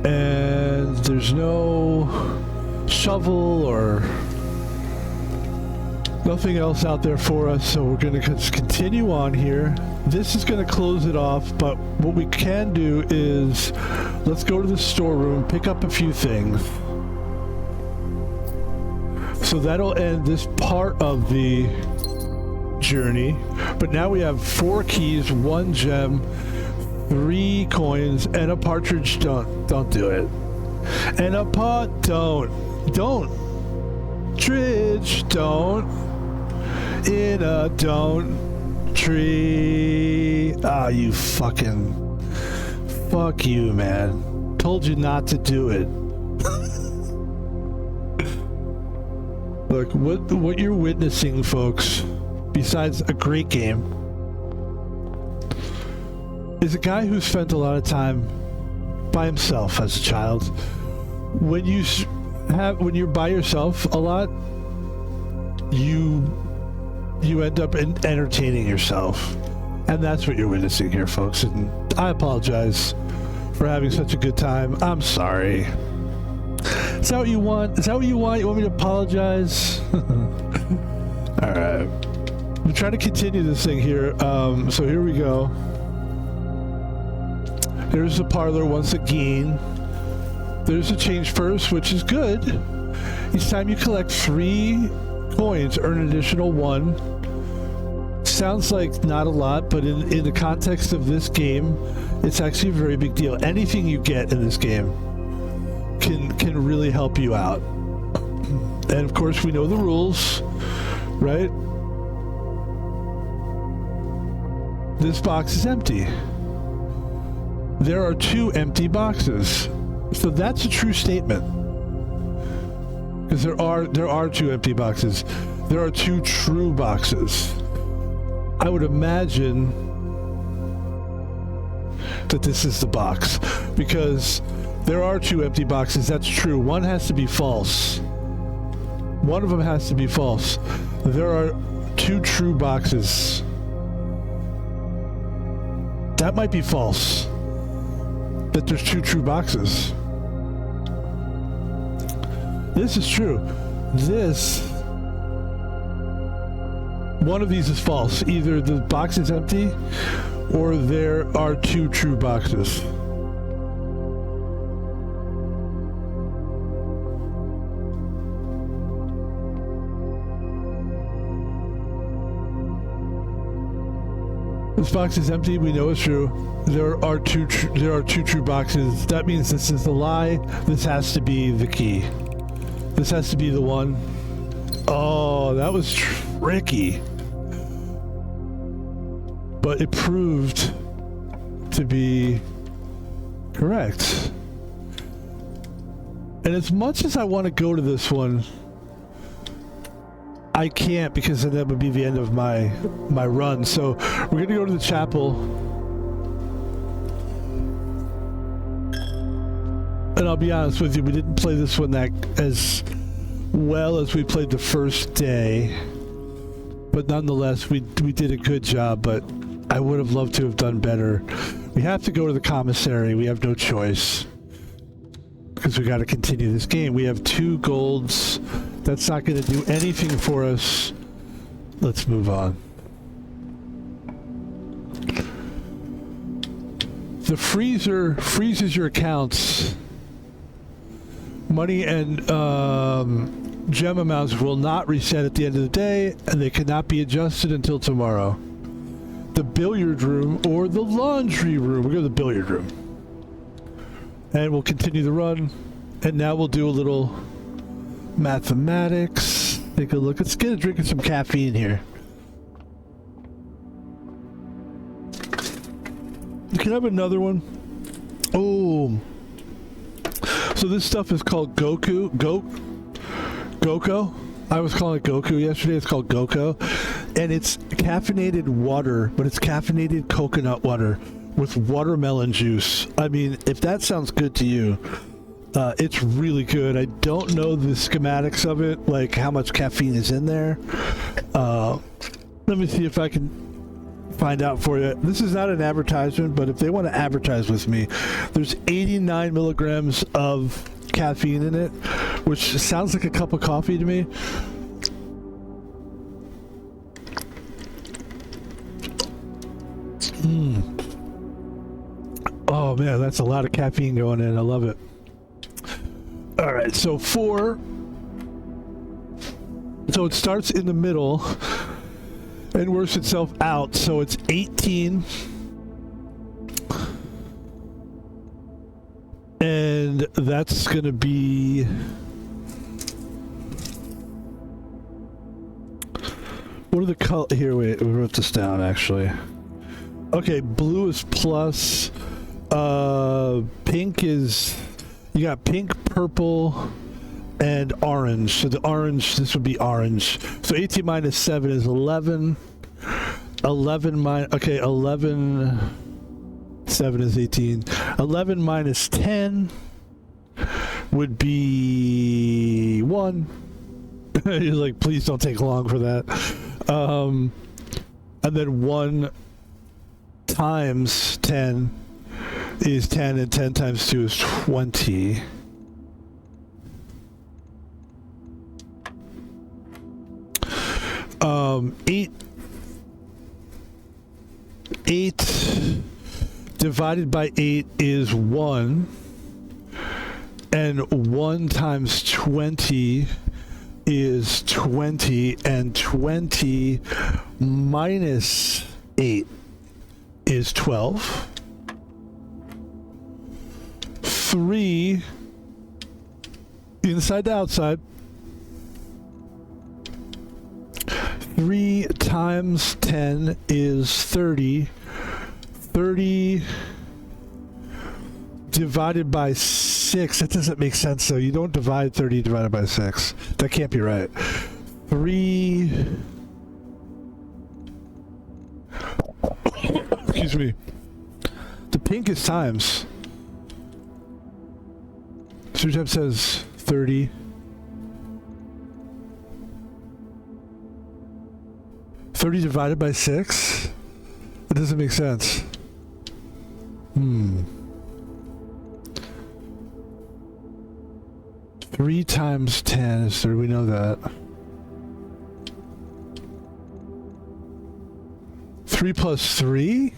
And there's no shovel or nothing else out there for us, so we're going to just continue on here. This is going to close it off, but what we can do is let's go to the storeroom, pick up a few things. So that'll end this part of the journey. But now we have 4 keys, 1 gem, 3 coins, and a partridge. Don't do it. And a pot. Don't. Tridge. Don't. In a don't. Tree. Ah, you fucking. Fuck you, man. Told you not to do it. Look, what you're witnessing, folks, besides a great game, is a guy who spent a lot of time by himself as a child. When you're by yourself a lot, you end up entertaining yourself. And that's what you're witnessing here, folks. And I apologize for having such a good time. I'm sorry. Is that what you want? Is that what you want? You want me to apologize? All right. I'm trying to continue this thing here. So here we go. There's the parlor once again. There's a change first, which is good. Each time you collect 3 coins, earn an additional 1. Sounds like not a lot, but in the context of this game, it's actually a very big deal. Anything you get in this game can really help you out. And of course, we know the rules, right? This box is empty. There are 2 empty boxes. So that's a true statement. Because there are 2 empty boxes. There are 2 true boxes. I would imagine that this is the box. Because there are 2 empty boxes. That's true. One has to be false. One of them has to be false. There are 2 true boxes. That might be false. That there's 2 true boxes. This is true. One of these is false. Either the box is empty or there are 2 true boxes. This box is empty. We know it's true. There are 2 true boxes. That means this is the lie. This has to be the key. This has to be the one. Oh, that was tricky. But it proved to be correct. And as much as I want to go to this one, I can't, because then that would be the end of my run. So we're going to go to the chapel. And I'll be honest with you, we didn't play this one that as well as we played the first day. But nonetheless, we did a good job, but I would have loved to have done better. We have to go to the commissary. We have no choice. Because we got to continue this game. We have 2 golds. That's not going to do anything for us. Let's move on. The freezer freezes your accounts. Money and gem amounts will not reset at the end of the day, and they cannot be adjusted until tomorrow. The billiard room or the laundry room. We'll go to the billiard room. And we'll continue the run. And now we'll do a little mathematics. Take a look. Let's get a drink of some caffeine here. Can I have another one? Oh. So this stuff is called Goko. I was calling it Goku yesterday. It's called Goko. And it's caffeinated water, but it's caffeinated coconut water with watermelon juice. I mean, if that sounds good to you, it's really good. I don't know the schematics of it, like how much caffeine is in there. Let me see if I can find out for you. This is not an advertisement, but if they want to advertise with me, there's 89 milligrams of caffeine in it, which sounds like a cup of coffee to me. Oh man, that's a lot of caffeine going in. I love it. All right, so 4. So it starts in the middle and works itself out. So it's 18. And that's going to be... What are the color... Here, wait, we wrote this down, actually. Okay, blue is plus. Pink is... You got pink, purple, and orange. So the orange, this would be orange. So 18 minus 7 is 11. 11 minus... Okay, 11... 7 is 18. 11 minus 10 would be 1. You're like, please don't take long for that. And then 1 times 10 is 10, and 10 times 2 is 20. Eight divided by 8 is 1, and 1 times 20 is 20, and 20 minus 8 is 12. 3 inside to outside. 3 times 10 is 30. 30 divided by 6. That doesn't make sense, though. You don't divide 30 divided by 6. That can't be right. 3... Excuse me. The pink is times. 3 times says 30. 30 divided by 6? That doesn't make sense. 3 times 10 is 30. We know that. 3 plus 3?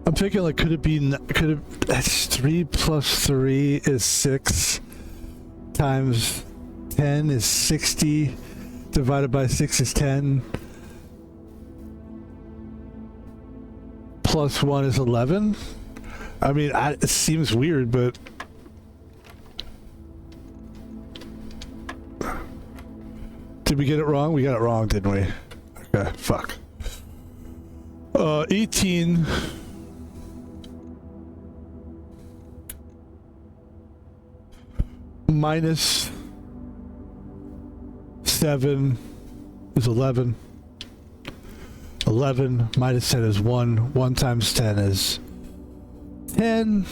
I'm thinking, like, that's 3 plus 3 is 6 times 10 is 60 divided by 6 is 10 plus 1 is 11. I mean, it seems weird, but did we get it wrong? We got it wrong, didn't we? Okay, fuck. 18 minus 7 is 11. 11 minus 10 is 1. 1 times 10 is 10.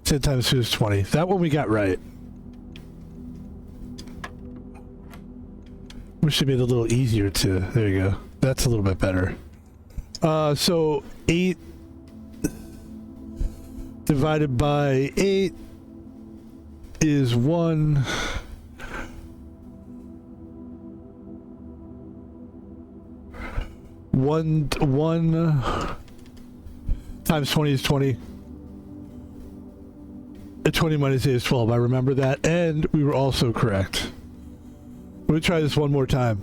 10 times 2 is 20. That one we got right. We should make it a little easier to... There you go. That's a little bit better. So 8 divided by 8 is 1. 1 times 20 is 20. And 20 minus 8 is 12. I remember that. And we were also correct. Let me try this one more time.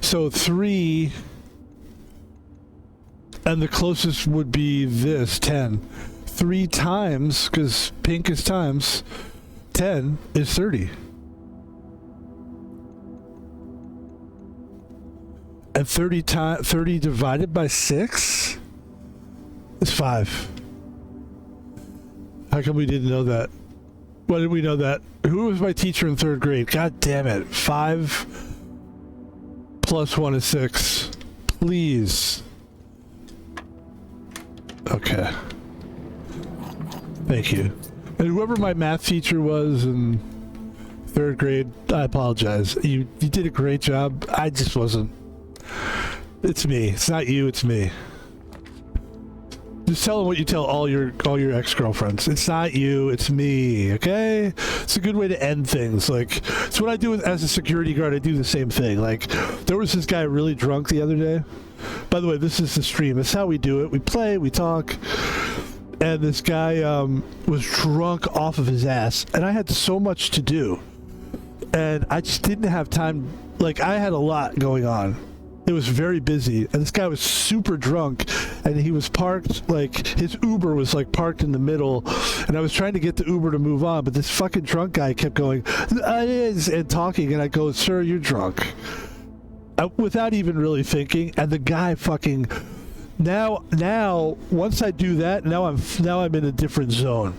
So 3... And the closest would be this, 10. 3 times, because pink is times, 10 is 30. And 30 divided by 6 is 5. How come we didn't know that? Why did we know that? Who was my teacher in 3rd grade? God damn it. 5 plus 1 is 6. Please. Okay. Thank you. And whoever my math teacher was in 3rd grade, I apologize. You did a great job. I just wasn't. It's me. It's not you, it's me. Just tell them what you tell all your ex-girlfriends. It's not you, it's me, okay? It's a good way to end things. Like, it's what I do as a security guard. I do the same thing. Like, there was this guy really drunk the other day. By the way, this is the stream. It's how we do it. We play, we talk. And this guy was drunk off of his ass. And I had so much to do. And I just didn't have time. Like, I had a lot going on. It was very busy, and this guy was super drunk, and he was parked, like, his Uber was, like, parked in the middle, and I was trying to get the Uber to move on, but this fucking drunk guy kept going, and talking, and I go, sir, you're drunk. Without even really thinking, and the guy fucking, now, once I do that, now I'm in a different zone.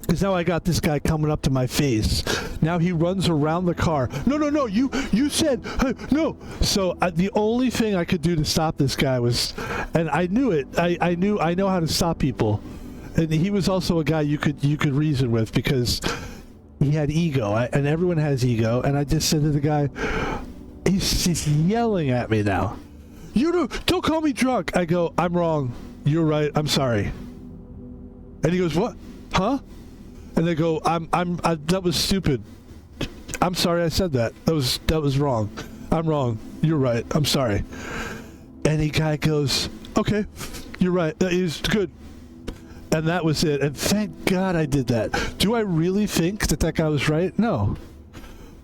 Because now I got this guy coming up to my face. Now he runs around the car. No, you said, hey, no. So the only thing I could do to stop this guy was, and I knew it, I know how to stop people. and he was also a guy you could reason with because he had ego, and everyone has ego. And I just said to the guy, he's yelling at me now. Don't call me drunk. I go, I'm wrong. You're right. I'm sorry. And he goes, what? Huh? And they go, that was stupid. I'm sorry I said that. That was wrong. I'm wrong. You're right. I'm sorry. And the guy goes, okay, you're right. That is good. And that was it. And thank God I did that. Do I really think that guy was right? No.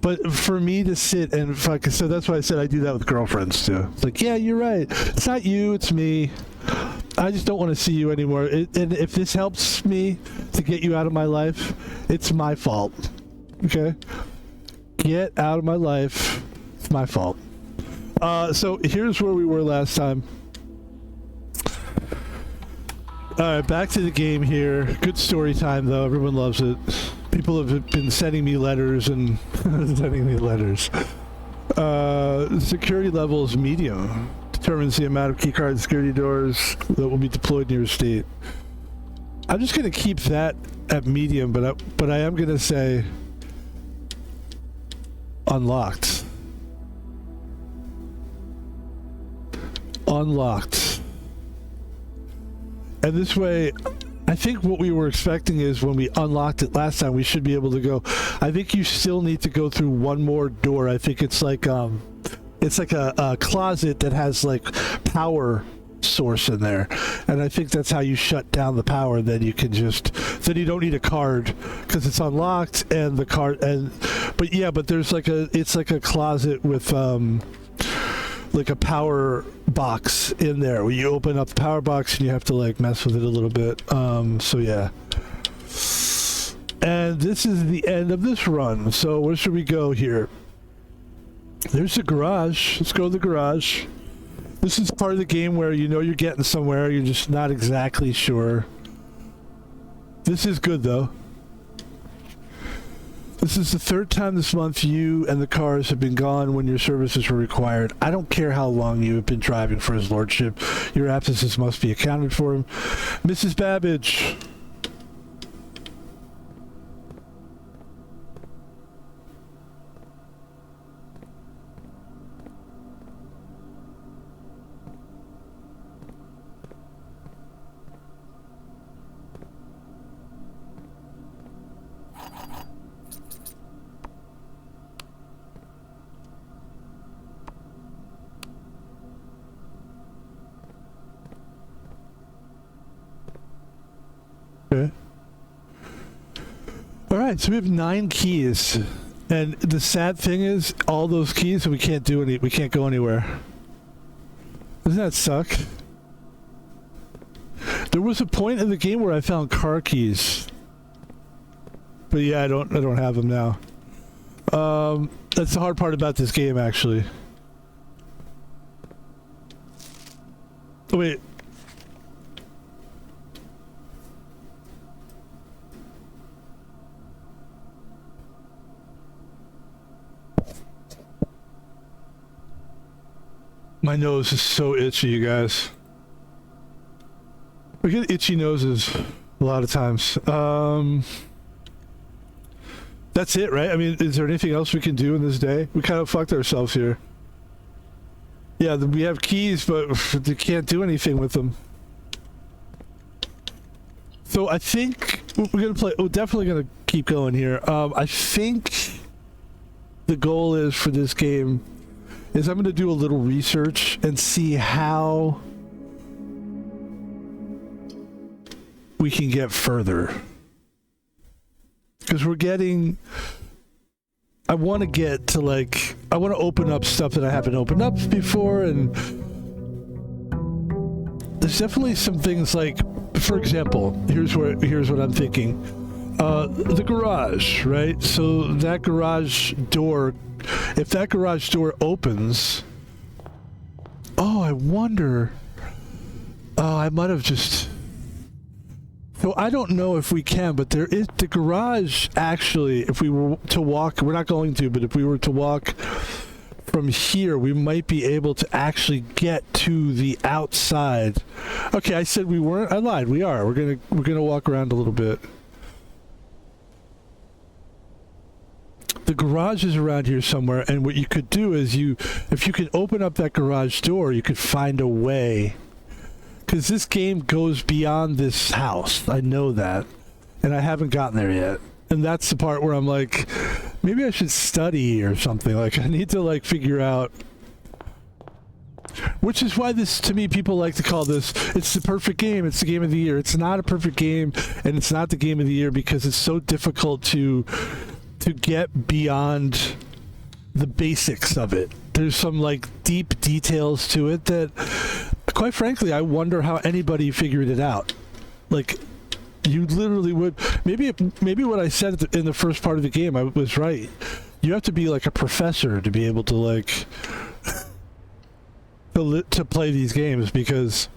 But for me to sit and fucking, so that's why I said I do that with girlfriends too. It's like, yeah, you're right. It's not you, it's me. I just don't want to see you anymore. And if this helps me to get you out of my life, it's my fault. Okay? Get out of my life. It's my fault. So here's where we were last time. Alright, back to the game here. Good story time though. Everyone loves it. People have been sending me letters and sending me letters. Security level is medium. Determines the amount of keycard security doors that will be deployed in your state. I'm just going to keep that at medium, but I am going to say unlocked. Unlocked. And this way, I think what we were expecting is when we unlocked it last time, we should be able to go. I think you still need to go through one more door. I think it's like a closet that has like power source in there, and I think that's how you shut down the power. Then you can then you don't need a card because it's unlocked, and the card but there's it's like a closet with like a power box in there where you open up the power box and you have to like mess with it a little bit. So yeah. And this is the end of this run. So where should we go here? There's the garage. Let's go to the garage. This is part of the game where you know you're getting somewhere, you're just not exactly sure. This is good though. This is the third time this month you and the cars have been gone when your services were required. I don't care how long you have been driving for his lordship. Your absences must be accounted for him. Mrs. Babbage. Okay. Alright, so we have 9 keys. And the sad thing is, all those keys, we can't go anywhere. Doesn't that suck? There was a point in the game where I found car keys. But yeah, I don't have them now. That's the hard part about this game, actually. Oh, wait. My nose is so itchy, you guys. We get itchy noses a lot of times. That's it, right? I mean, is there anything else we can do in this day? We kind of fucked ourselves here. Yeah, we have keys, but we can't do anything with them. So I think we're gonna play. We're definitely gonna keep going here. I think the goal is for this game is I'm gonna do a little research and see how we can get further. Because we're getting... I want to get to like... I want to open up stuff that I haven't opened up before, and... There's definitely some things like... For example, here's what I'm thinking. The garage, right? So that garage door... If that garage door opens... Oh, I wonder... Oh, I might have just... So I don't know if we can, but there is the garage. Actually, if we were to walk, we're not going to, but if we were to walk from here, we might be able to actually get to the outside. Okay, I said we weren't. I lied. We are. We're gonna walk around a little bit. The garage is around here somewhere, and what you could do is if you could open up that garage door, you could find a way. Because this game goes beyond this house. I know that, and I haven't gotten there yet. And that's the part where I'm like, maybe I should study or something. Like, I need to, like, figure out... Which is why this, to me, people like to call this, it's the perfect game, it's the game of the year. It's not a perfect game, and it's not the game of the year because it's so difficult to get beyond the basics of it. There's some, like, deep details to it that, quite frankly, I wonder how anybody figured it out. Like... You literally would. Maybe what I said in the first part of the game, I was right. You have to be like a professor to be able to like to play these games because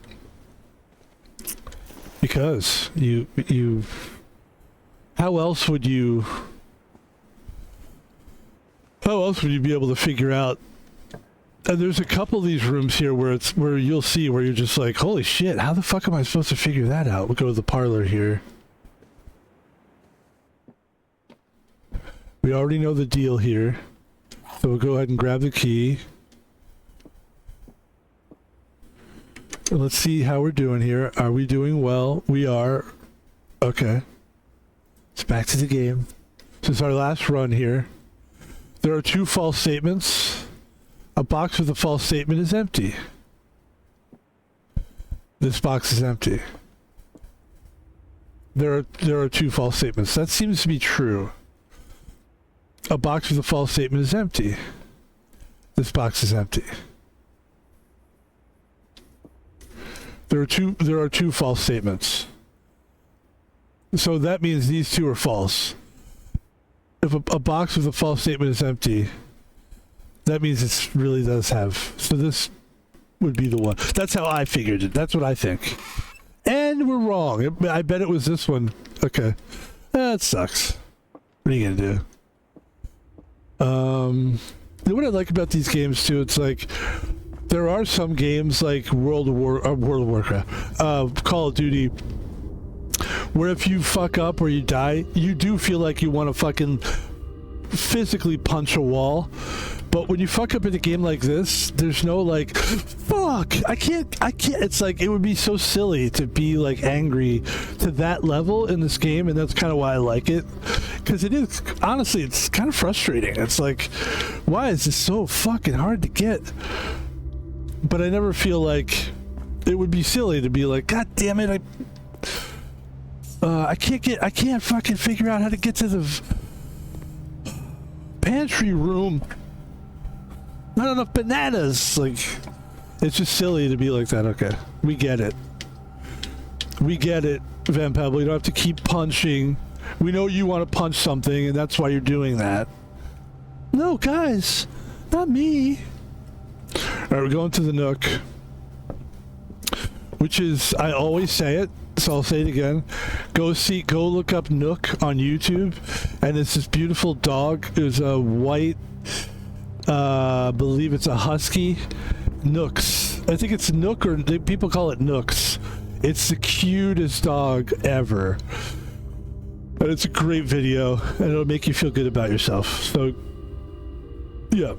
you. How else would you be able to figure out? And there's a couple of these rooms here where you'll see where you're just like, holy shit, how the fuck am I supposed to figure that out? We'll go to the parlor here. We already know the deal here. So we'll go ahead and grab the key. And let's see how we're doing here. Are we doing well? We are. Okay. It's back to the game. This is our last run here. There are 2 false statements. A box with a false statement is empty. This box is empty. There are 2 false statements. That seems to be true. A box with a false statement is empty. This box is empty. There are two false statements. So that means these 2 are false. If a box with a false statement is empty, that means it really does have. So this would be the one. That's how I figured it. That's what I think. And we're wrong. I bet it was this one. Okay. That sucks. What are you going to do? What I like about these games, too, it's like... There are some games like World of Warcraft, Call of Duty, where if you fuck up or you die, you do feel like you want to fucking physically punch a wall. But when you fuck up in a game like this, there's no like, fuck, I can't, it's like, it would be so silly to be like angry to that level in this game, and that's kind of why I like it. Because it is, honestly, it's kind of frustrating. It's like, why is this so fucking hard to get? But I never feel like it would be silly to be like, God damn it, I can't fucking figure out how to get to the pantry room. Not enough bananas. Like, it's just silly to be like that. Okay, we get it. We get it, Van Pebble. You don't have to keep punching. We know you want to punch something, and that's why you're doing that. No, guys, not me. All right, we're going to the Nook, which is, I always say it, so I'll say it again. Go look up Nook on YouTube, and it's this beautiful dog. There's a white, I believe it's a husky, Nooks. I think it's Nook, or people call it Nooks. It's the cutest dog ever. And it's a great video, and it'll make you feel good about yourself. So, yeah.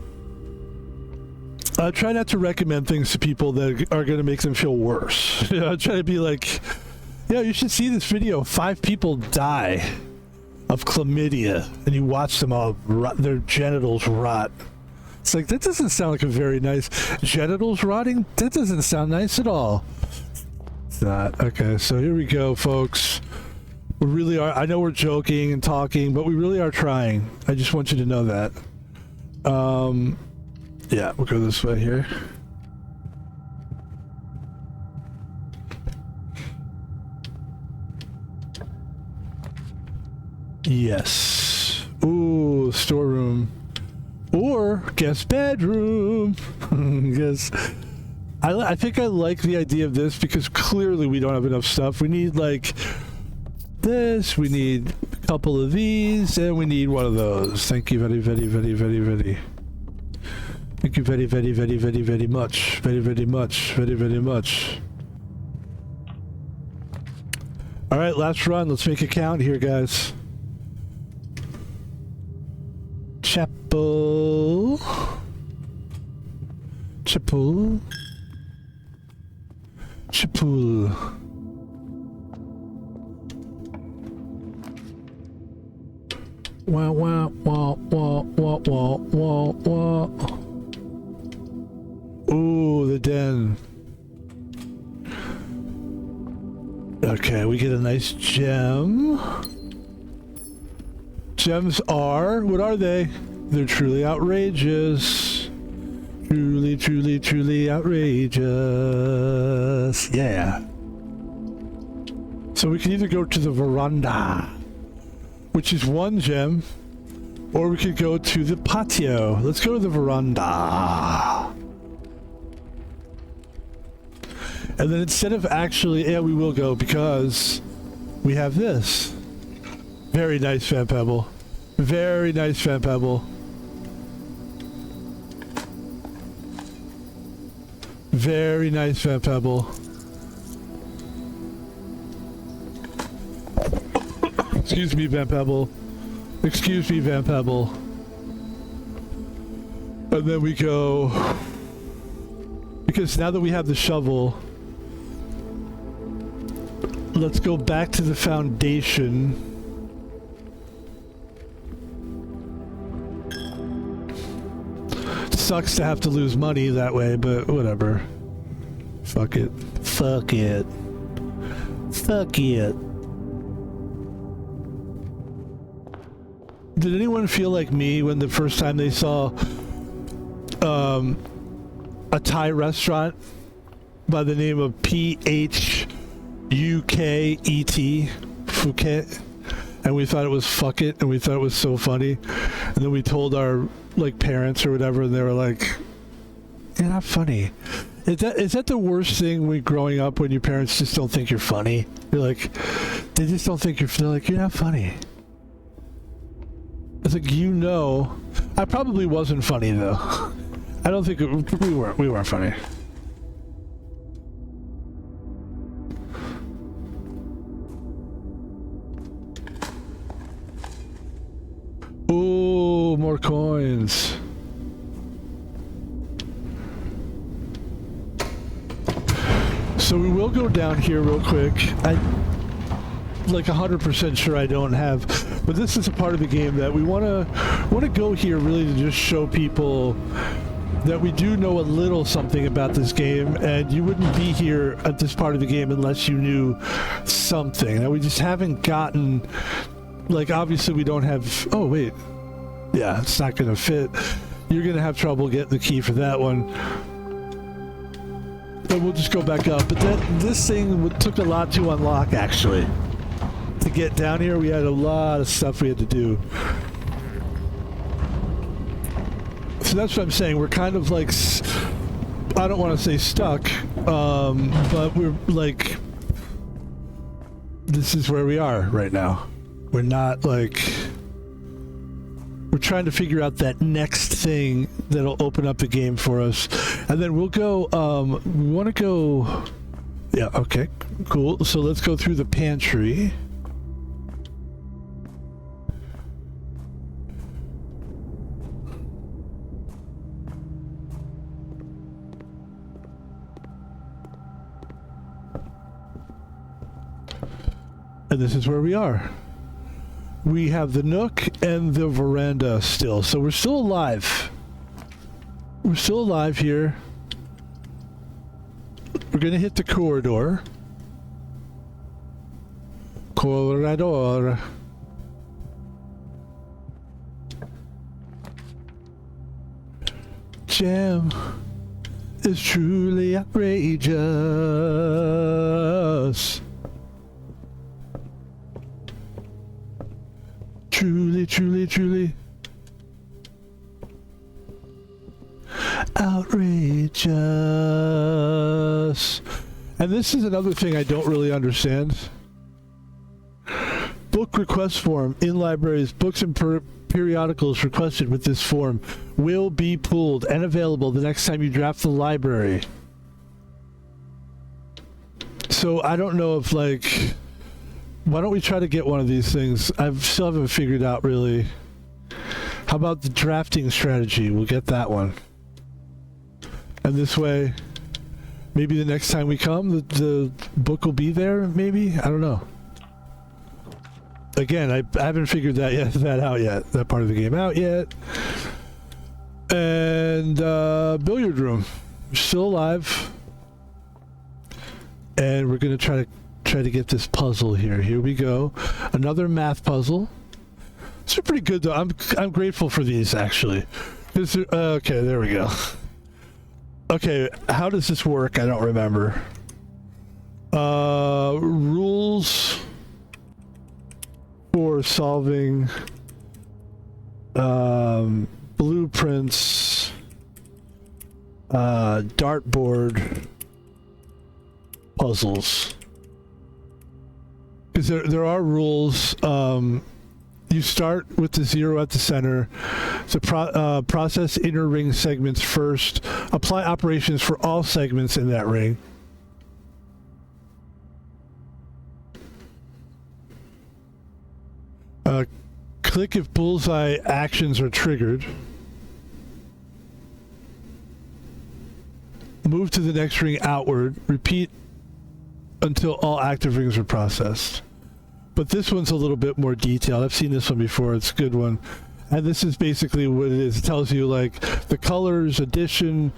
Try not to recommend things to people that are going to make them feel worse. Try to be like, yeah, you should see this video. 5 people die of chlamydia, and you watch them all their genitals rot. It's like, that doesn't sound like a very nice... Genitals rotting? That doesn't sound nice at all. It's not. Okay, so here we go, folks. We really are... I know we're joking and talking, but we really are trying. I just want you to know that. Yeah, we'll go this way here. Yes. Ooh, storeroom. Or guest bedroom. Because I think I like the idea of this because clearly we don't have enough stuff. We need like this, we need a couple of these, and we need one of those. Thank you very, very, very, very, very. Thank you very, very, very, very, very much. Very, very much. Very, very much. Alright, last run. Let's make a count here, guys. Chapel. Chapel. Chapel. Wah, wah, wah, wah, wah, wah, wah, wah. Ooh, the den. Okay, we get a nice gem. Gems are, what are they? They're truly outrageous. Truly, truly, truly outrageous. Yeah. So we can either go to the veranda, which is 1 gem, or we could go to the patio. Let's go to the veranda. And then instead of actually, yeah, we will go because we have this. Very nice, Fan Pebble. Very nice, Fan Pebble. Very nice, Fan Pebble. Excuse me, Van Pebble. Excuse me, Van Pebble. And then we go... Because now that we have the shovel, let's go back to the foundation. Sucks to have to lose money that way, but whatever. Fuck it. Fuck it. Fuck it. Did anyone feel like me when the first time they saw a Thai restaurant by the name of Phuket, Phuket, and we thought it was fuck it, and we thought it was so funny, and then we told our like parents or whatever, and they were like, "You're not funny." Is that the worst thing when growing up, when your parents just don't think you're funny? You're like, they just don't think they're like, "You're not funny." It's like, you know, I probably wasn't funny though. I don't think we weren't funny. Ooh, more coins. So we will go down here real quick. I'm like 100% sure I don't have, but this is a part of the game that we want to go here really to just show people that we do know a little something about this game, and you wouldn't be here at this part of the game unless you knew something. That we just haven't gotten, like, obviously we don't have, oh wait, yeah, it's not going to fit. You're going to have trouble getting the key for that one. But we'll just go back up. But this thing took a lot to unlock, actually. To get down here, we had a lot of stuff we had to do. So that's what I'm saying. We're kind of like, I don't want to say stuck, but we're like, this is where we are right now. We're not like, we're trying to figure out that next thing that'll open up the game for us. And then we'll go, we want to go, yeah, okay, cool. So let's go through the pantry. And this is where we are. We have the nook and the veranda still. So we're still alive. We're still alive here. We're going to hit the corridor. Corridor. Jam is truly outrageous. Truly, truly, truly outrageous. And this is another thing I don't really understand. book request form in libraries. Books and periodicals requested with this form will be pooled and available the next time you draft the library. So I don't know if, like, why don't we try to get one of these things? I still haven't figured out really. How about the drafting strategy? We'll get that one. And this way, maybe the next time we come, the book will be there, maybe? I don't know. Again, I haven't figured that out yet. That part of the game out yet. And billiard room. We're still alive. And we're going to try to get this puzzle here. Here we go. Another math puzzle. These are pretty good, though. I'm grateful for these, actually. Okay, there we go. Okay, how does this work? I don't remember. Rules for solving blueprints, dartboard puzzles. Because there are rules. You start with the 0 at the center. So process inner ring segments first. Apply operations for all segments in that ring. Click if bullseye actions are triggered. Move to the next ring outward. Repeat until all active rings are processed. But this one's a little bit more detailed. I've seen this one before. It's a good one. And this is basically what it is. It tells you, like, the colors, addition,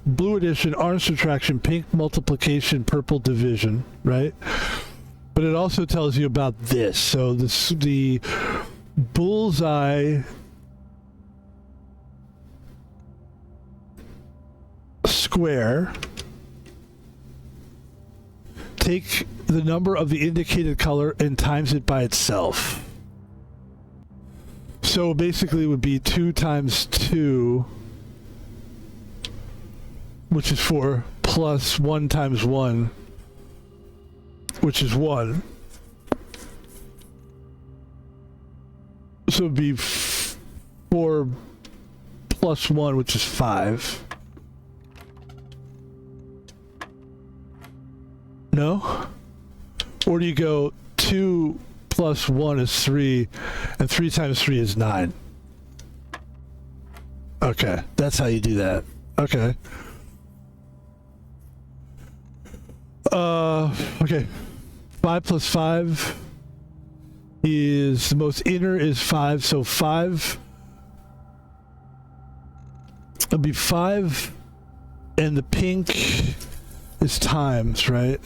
blue addition, orange subtraction, pink multiplication, purple division, right? But it also tells you about this. So the bullseye square, take the number of the indicated color and times it by itself. So basically it would be 2 times 2, which is 4, plus 1 times 1, which is 1. So it would be 4 plus 1, which is 5. No? Or do you go 2 plus 1 is 3, and 3 times 3 is 9? Okay, that's how you do that. Okay. Okay. 5 plus 5 is, the most inner is 5, so 5, it'll be 5, and the pink is times, right?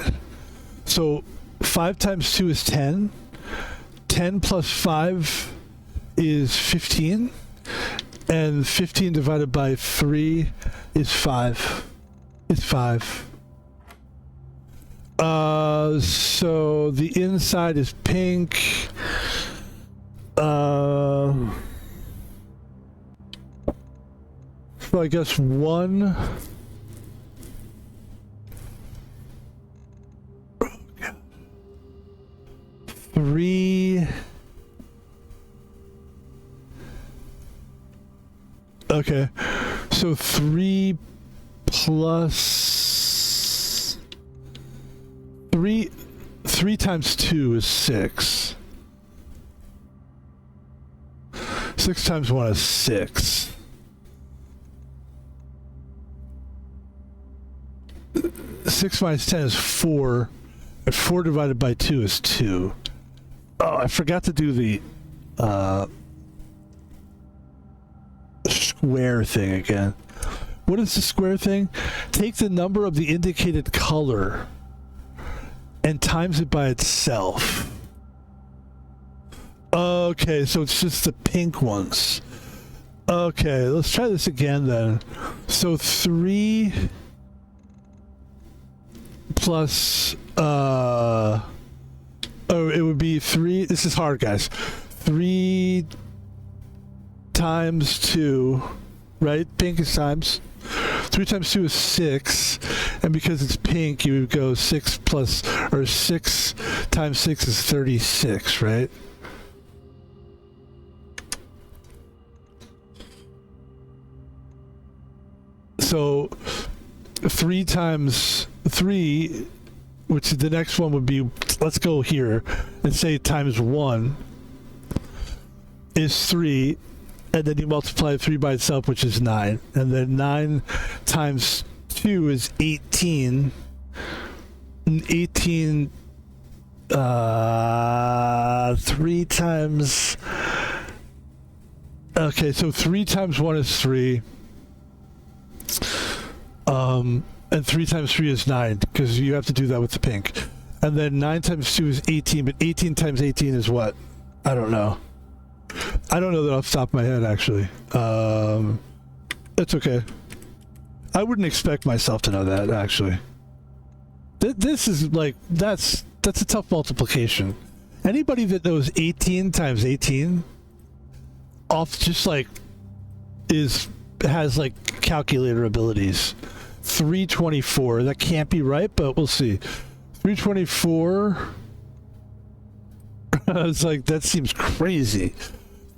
So 5 times 2 is 10. 10 plus 5 is 15. And 15 divided by 3 is 5. It's 5. So the inside is pink. So I guess 1. Three. Okay, so 3 plus 3 times 2 is 6. 6 times 1 is 6. 6 minus 10 is 4. And 4 divided by 2 is 2. Oh, I forgot to do the square thing again. What is the square thing? Take the number of the indicated color and times it by itself. Okay, so it's just the pink ones. Okay, let's try this again then. So 3 plus it would be 3. This is hard, guys. 3 times 2, right? Pink is times. 3 times 2 is 6, and because it's pink, you would go 6 times 6 is 36, right? So 3 times 3, which the next one would be, let's go here and say times 1 is 3, and then you multiply 3 by itself, which is 9. And then 9 times 2 is 18. 18, 3 times... Okay, so 3 times 1 is 3. And 3 times 3 is 9, because you have to do that with the pink. And then 9 times 2 is 18, but 18 times 18 is what? I don't know. I don't know that off the top of my head, actually. It's okay. I wouldn't expect myself to know that, actually. This is like, that's a tough multiplication. Anybody that knows 18 times 18 off just like has like calculator abilities. 324, that can't be right, but we'll see. 324. It's like, that seems crazy.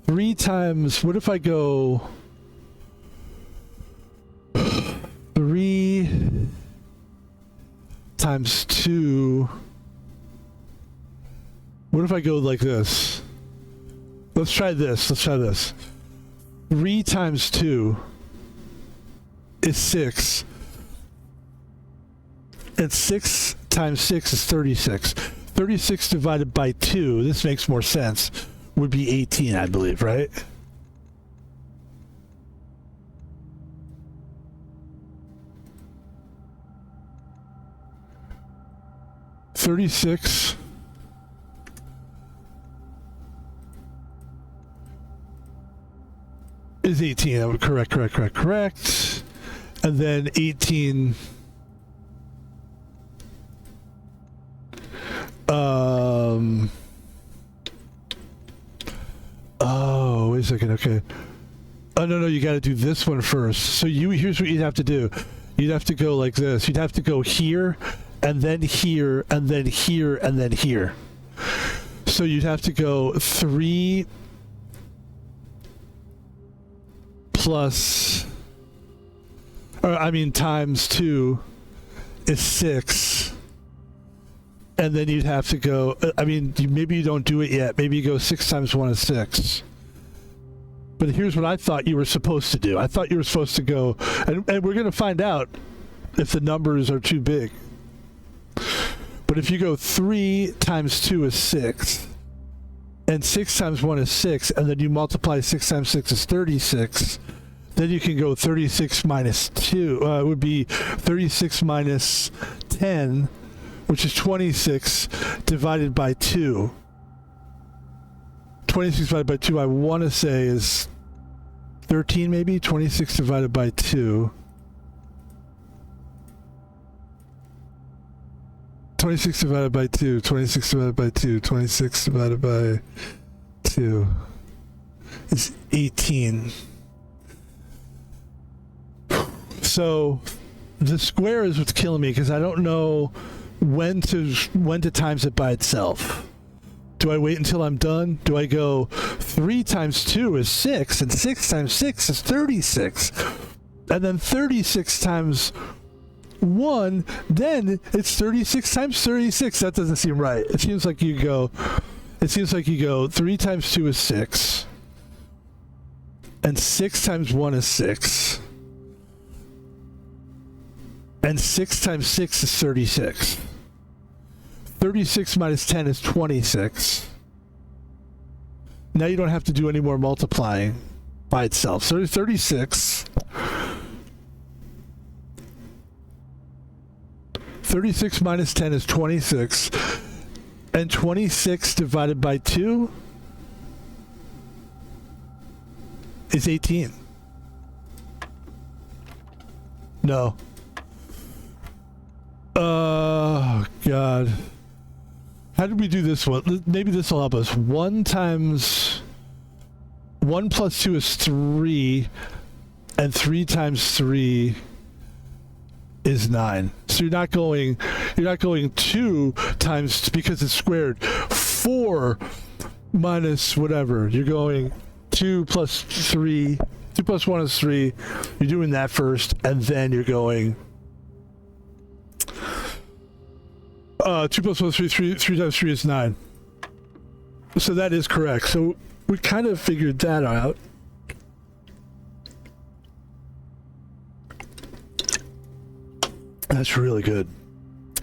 3 times, what if I go 3 times 2? What if I go like this? Let's try this. 3 times 2 is 6. And 6 times 6 is 36. 36 divided by 2, this makes more sense, would be 18, I believe, right? $36 is 18. I would correct. And then 18. Oh, wait a second. Okay. Oh, no, you got to do this one first. So here's what you'd have to do. You'd have to go like this. You'd have to go here, and then here, and then here, and then here. So you'd have to go 3 plus, times 2 is 6. And then you'd have to go, maybe you don't do it yet. Maybe you go 6 times 1 is 6. But here's what I thought you were supposed to do. I thought you were supposed to go, and we're going to find out if the numbers are too big. But if you go 3 times 2 is 6, and 6 times 1 is 6, and then you multiply 6 times 6 is 36, then you can go 36 minus 2. It would be 36 minus 10, which is 26 divided by 2. 26 divided by 2, I want to say, is 13 maybe? 26 divided by 2. 26 divided by 2. 26 divided by 2. 26 divided by 2 is 18. So the square is what's killing me, because I don't know when to times it by itself. Do I wait until I'm done? Do I go 3 times 2 is 6, and 6 times 6 is 36, and then 36 times 1, then it's 36 times 36. That doesn't seem right. It seems like you go 3 times 2 is 6, and 6 times 1 is 6, and 6 times 6 is 36. 36 minus 10 is 26. Now you don't have to do any more multiplying by itself. So 36. 36 minus 10 is 26. And 26 divided by 2 is 18. No. Oh, God. How did we do this one? Maybe this will help us. 1 plus 2 is 3, and 3 times 3 is 9. So you're not going 2 times, because it's squared, 4 minus whatever. You're going 2 plus 3 2 plus 1 is 3. You're doing that first, and then you're going 2 plus 1 is 3. 3 times 3 is 9. So that is correct. So we kind of figured that out. That's really good.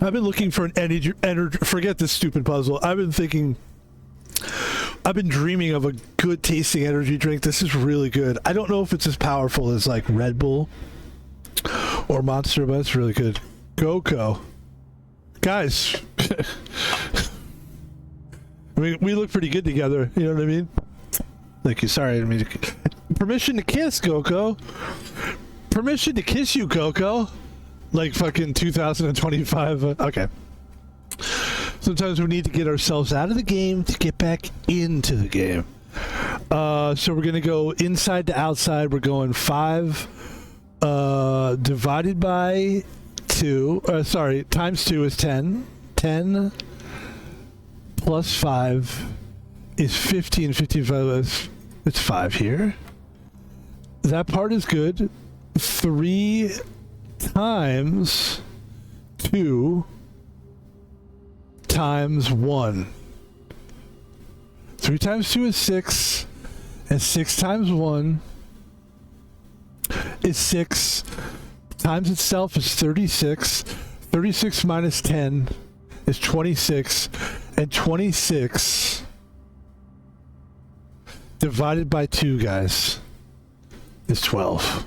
I've been looking for an energy. Forget this stupid puzzle. I've been dreaming of a good tasting energy drink. This is really good. I don't know if it's as powerful as like Red Bull or Monster, but it's really good. GoCo. Guys, we look pretty good together. You know what I mean? Thank you. Sorry, I didn't mean to. Permission to kiss, GoCo. Permission to kiss you, GoCo. Like fucking 2025. Okay. Sometimes we need to get ourselves out of the game to get back into the game. So we're going to go inside to outside. We're going 5 divided by 2. Times 2 is 10. 10 plus 5 is 15. 15 is it's 5 here. That part is good. 3 times 2 times 1. 3 times 2 is 6, and 6 times 1 is 6. Times itself is 36. 36 minus 10 is 26, and 26 divided by 2, guys, is 12.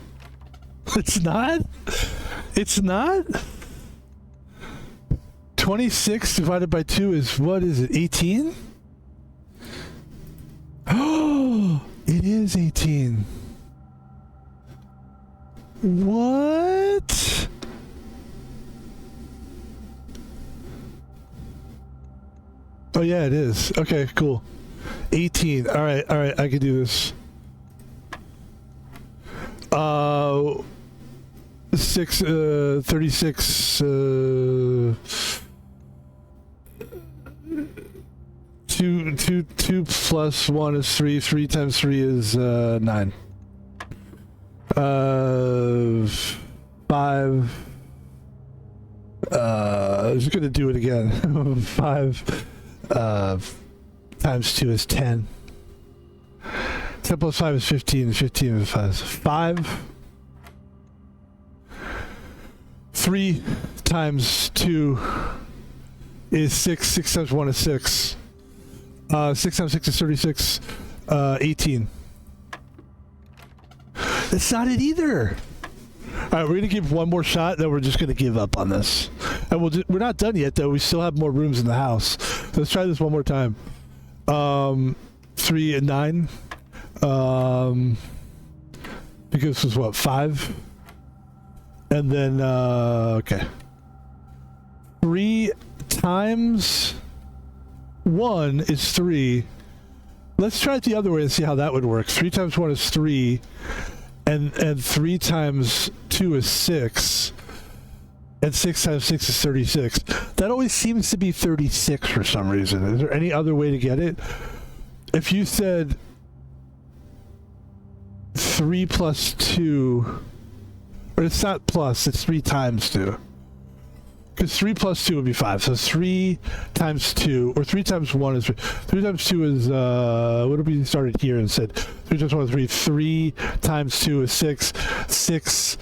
It's not? It's not? 26 divided by 2 is, what is it, 18? Oh, it is 18. What? Oh yeah, it is. Okay, cool. 18. All right, I can do this. 36, 2 plus 1 is 3. 3 times 3 is 9. 5. I'm just gonna do it again. 5 times 2 is 10. 10 plus 5 is 15. 15 is 5. 5. 3 times 2 is 6. 6 times 1 is 6. 6 times 6 is 36. 18. That's not it either. All right, we're gonna give one more shot, then we're just gonna give up on this. And we're not done yet, though. We still have more rooms in the house. So let's try this one more time. 3 and 9. Because this was what, 5? And then, okay. 3 times 1 is 3. Let's try it the other way and see how that would work. 3 times 1 is 3. And 3 times 2 is 6. And 6 times 6 is 36. That always seems to be 36 for some reason. Is there any other way to get it? If you said 3 plus 2, or it's not plus, it's 3 times 2. Because 3 plus 2 would be 5. So 3 times 2, or 3 times 1 is 3. 3 times 2 is, what if we started here and said 3 times 1 is 3. 3 times 2 is 6. 6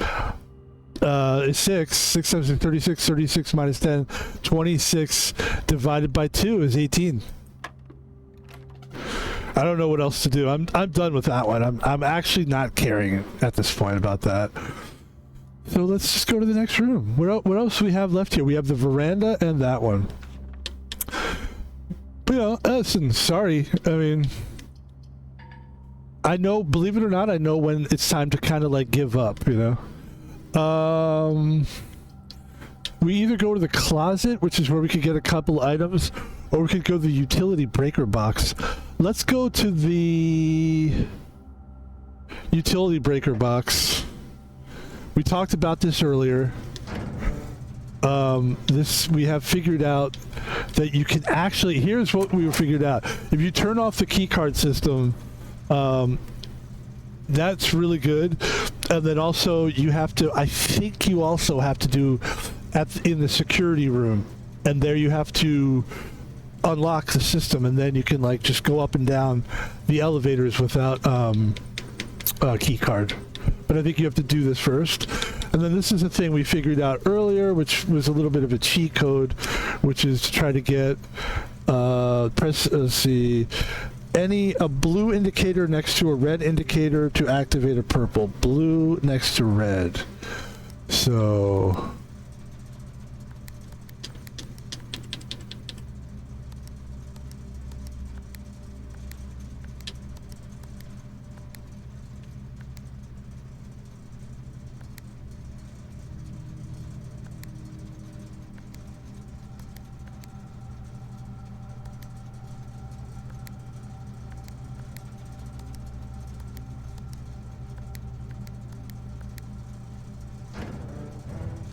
is 6. 6 times 6 is 36. 36 minus 10. 26 divided by 2 is 18. I don't know what else to do. I'm done with that one. I'm actually not caring at this point about that. So let's just go to the next room. What else do we have left here? We have the veranda and that one. But, you know, listen, sorry. I mean, I know, believe it or not, I know when it's time to kind of like give up, you know? We either go to the closet, which is where we could get a couple items, or we could go to the utility breaker box. Let's go to the utility breaker box. We talked about this earlier. We have figured out that you can actually, here's what we figured out. If you turn off the key card system, That's really good. And then also you have to, I think you also have to do in the security room, and there you have to unlock the system, and then you can like just go up and down the elevators without a key card. But I think you have to do this first. And then this is a thing we figured out earlier, which was a little bit of a cheat code, which is to try to get let's see, a blue indicator next to a red indicator to activate a purple. Blue next to red. So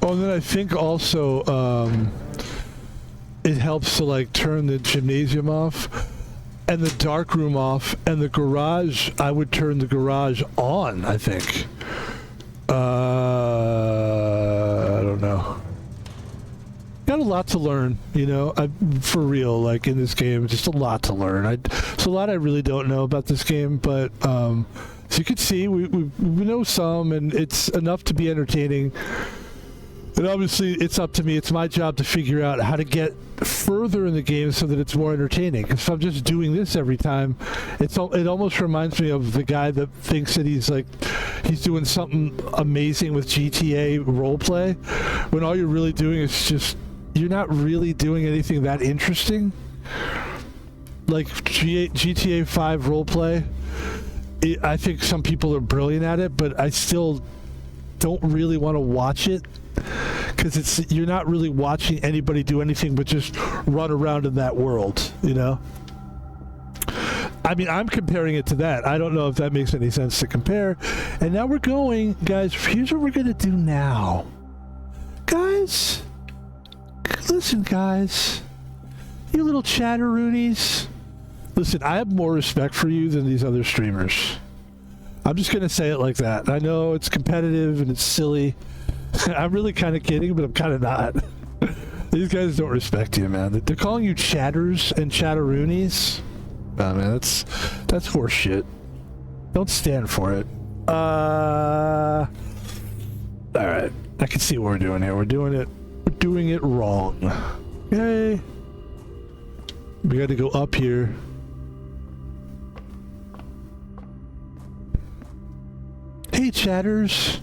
and then I think also it helps to like turn the gymnasium off and the dark room off, and the garage, I would turn the garage on, I think. I don't know. Got a lot to learn, you know, for real, like in this game, just a lot to learn. It's a lot I really don't know about this game, but so you can see we know some, and it's enough to be entertaining. And obviously, it's up to me. It's my job to figure out how to get further in the game so that it's more entertaining. Because if I'm just doing this every time, it almost reminds me of the guy that thinks that he's doing something amazing with GTA roleplay, when all you're really doing is just, you're not really doing anything that interesting. Like GTA 5 roleplay, I think some people are brilliant at it, but I still don't really want to watch it. Because you're not really watching anybody do anything but just run around in that world, you know? I mean, I'm comparing it to that. I don't know if that makes any sense to compare. And now we're going, guys, here's what we're going to do now. Guys, listen, guys. You little chatteroonies. Listen, I have more respect for you than these other streamers. I'm just going to say it like that. I know it's competitive and it's silly. I'm really kind of kidding, but I'm kind of not. These guys don't respect you, man. They're calling you chatters and chatteroonies. Nah, man, that's horseshit. Don't stand for it. All right. I can see what we're doing here. We're doing it wrong. Okay. We got to go up here. Hey, chatters.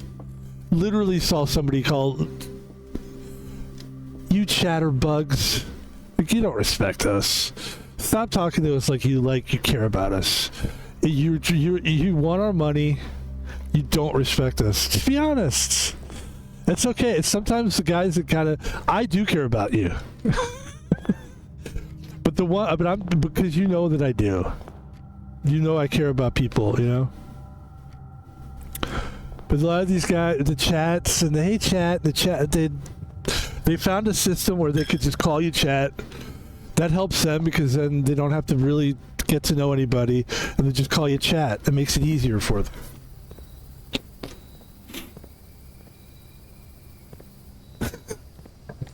Literally saw somebody call you chatterbugs. Like, you don't respect us. Stop talking to us like you care about us. You want our money. You don't respect us. Just be honest. It's okay. It's sometimes the guys that I do care about you. but because you know that I do. You know I care about people, you know? But a lot of these guys, the chats and the hey chat, they found a system where they could just call you chat. That helps them because then they don't have to really get to know anybody, and they just call you chat. It makes it easier for them.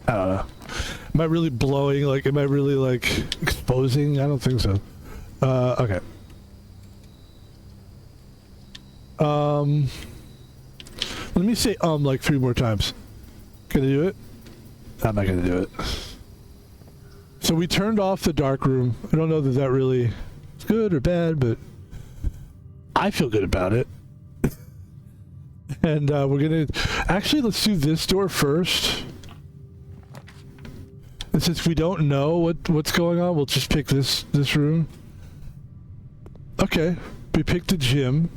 I don't know. Am I really blowing? Like, am I really like exposing? I don't think so. Okay. Let me say like 3 more times. Gonna do it? I'm not gonna do it. So we turned off the dark room. I don't know that that really is good or bad, but I feel good about it. And we're gonna actually, let's do this door first. And since we don't know what's going on, we'll just pick this room. Okay, we picked the gym.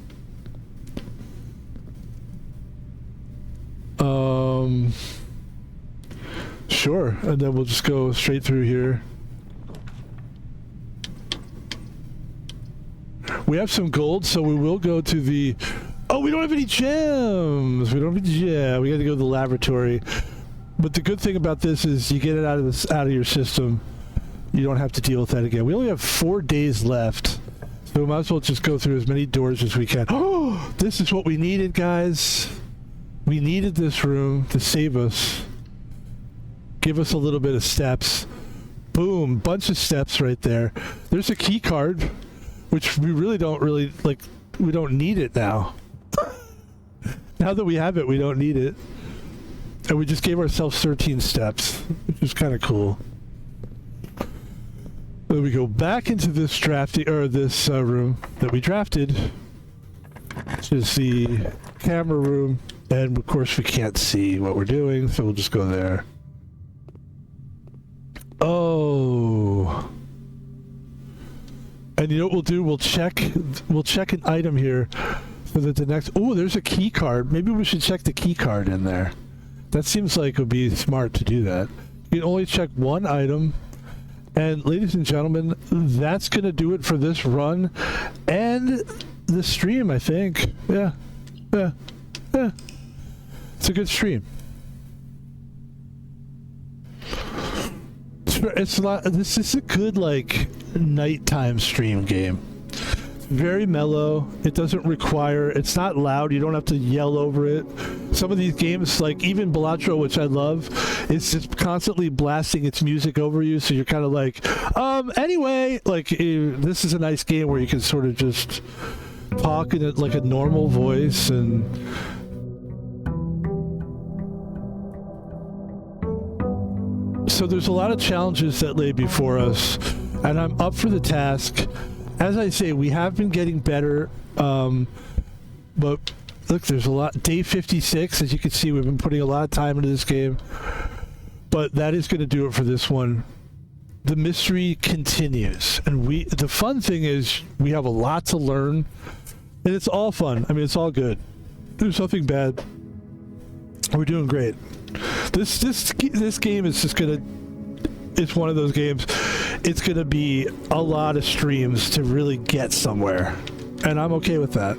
Sure, and then we'll just go straight through here. We have some gold, so we will go to the... Oh, we don't have any gems! We don't have any gems. We got to go to the laboratory. But the good thing about this is you get it out of your system. You don't have to deal with that again. We only have 4 days left. So we might as well just go through as many doors as we can. Oh, this is what we needed, guys. We needed this room to save us. Give us a little bit of steps. Boom, bunch of steps right there. There's a key card, which we really don't like. We don't need it now. Now that we have it, we don't need it. And we just gave ourselves 13 steps, which is kind of cool. Then we go back into this this room that we drafted, which is the camera room. And of course we can't see what we're doing, so we'll just go there. Oh. And you know what we'll do? We'll check an item here so that the next... Oh, there's a key card. Maybe we should check the key card in there. That seems like it would be smart to do that. You can only check one item. And ladies and gentlemen, that's going to do it for this run and the stream, I think. Yeah. It's a good stream. It's a lot. This is a good, like, nighttime stream game. Very mellow. It doesn't require... It's not loud. You don't have to yell over it. Some of these games, like even Balatro, which I love, is just constantly blasting its music over you, so you're kind of like, anyway, like, this is a nice game where you can sort of just talk in like a normal voice. And so there's a lot of challenges that lay before us, and I'm up for the task. As I say, we have been getting better, but look, there's a lot. Day 56, as you can see, we've been putting a lot of time into this game, but that is going to do it for this one. The mystery continues, and the fun thing is we have a lot to learn, and it's all fun. I mean, it's all good. There's nothing bad. We're doing great. This game is just gonna... It's one of those games. It's going to be a lot of streams to really get somewhere, and I'm okay with that.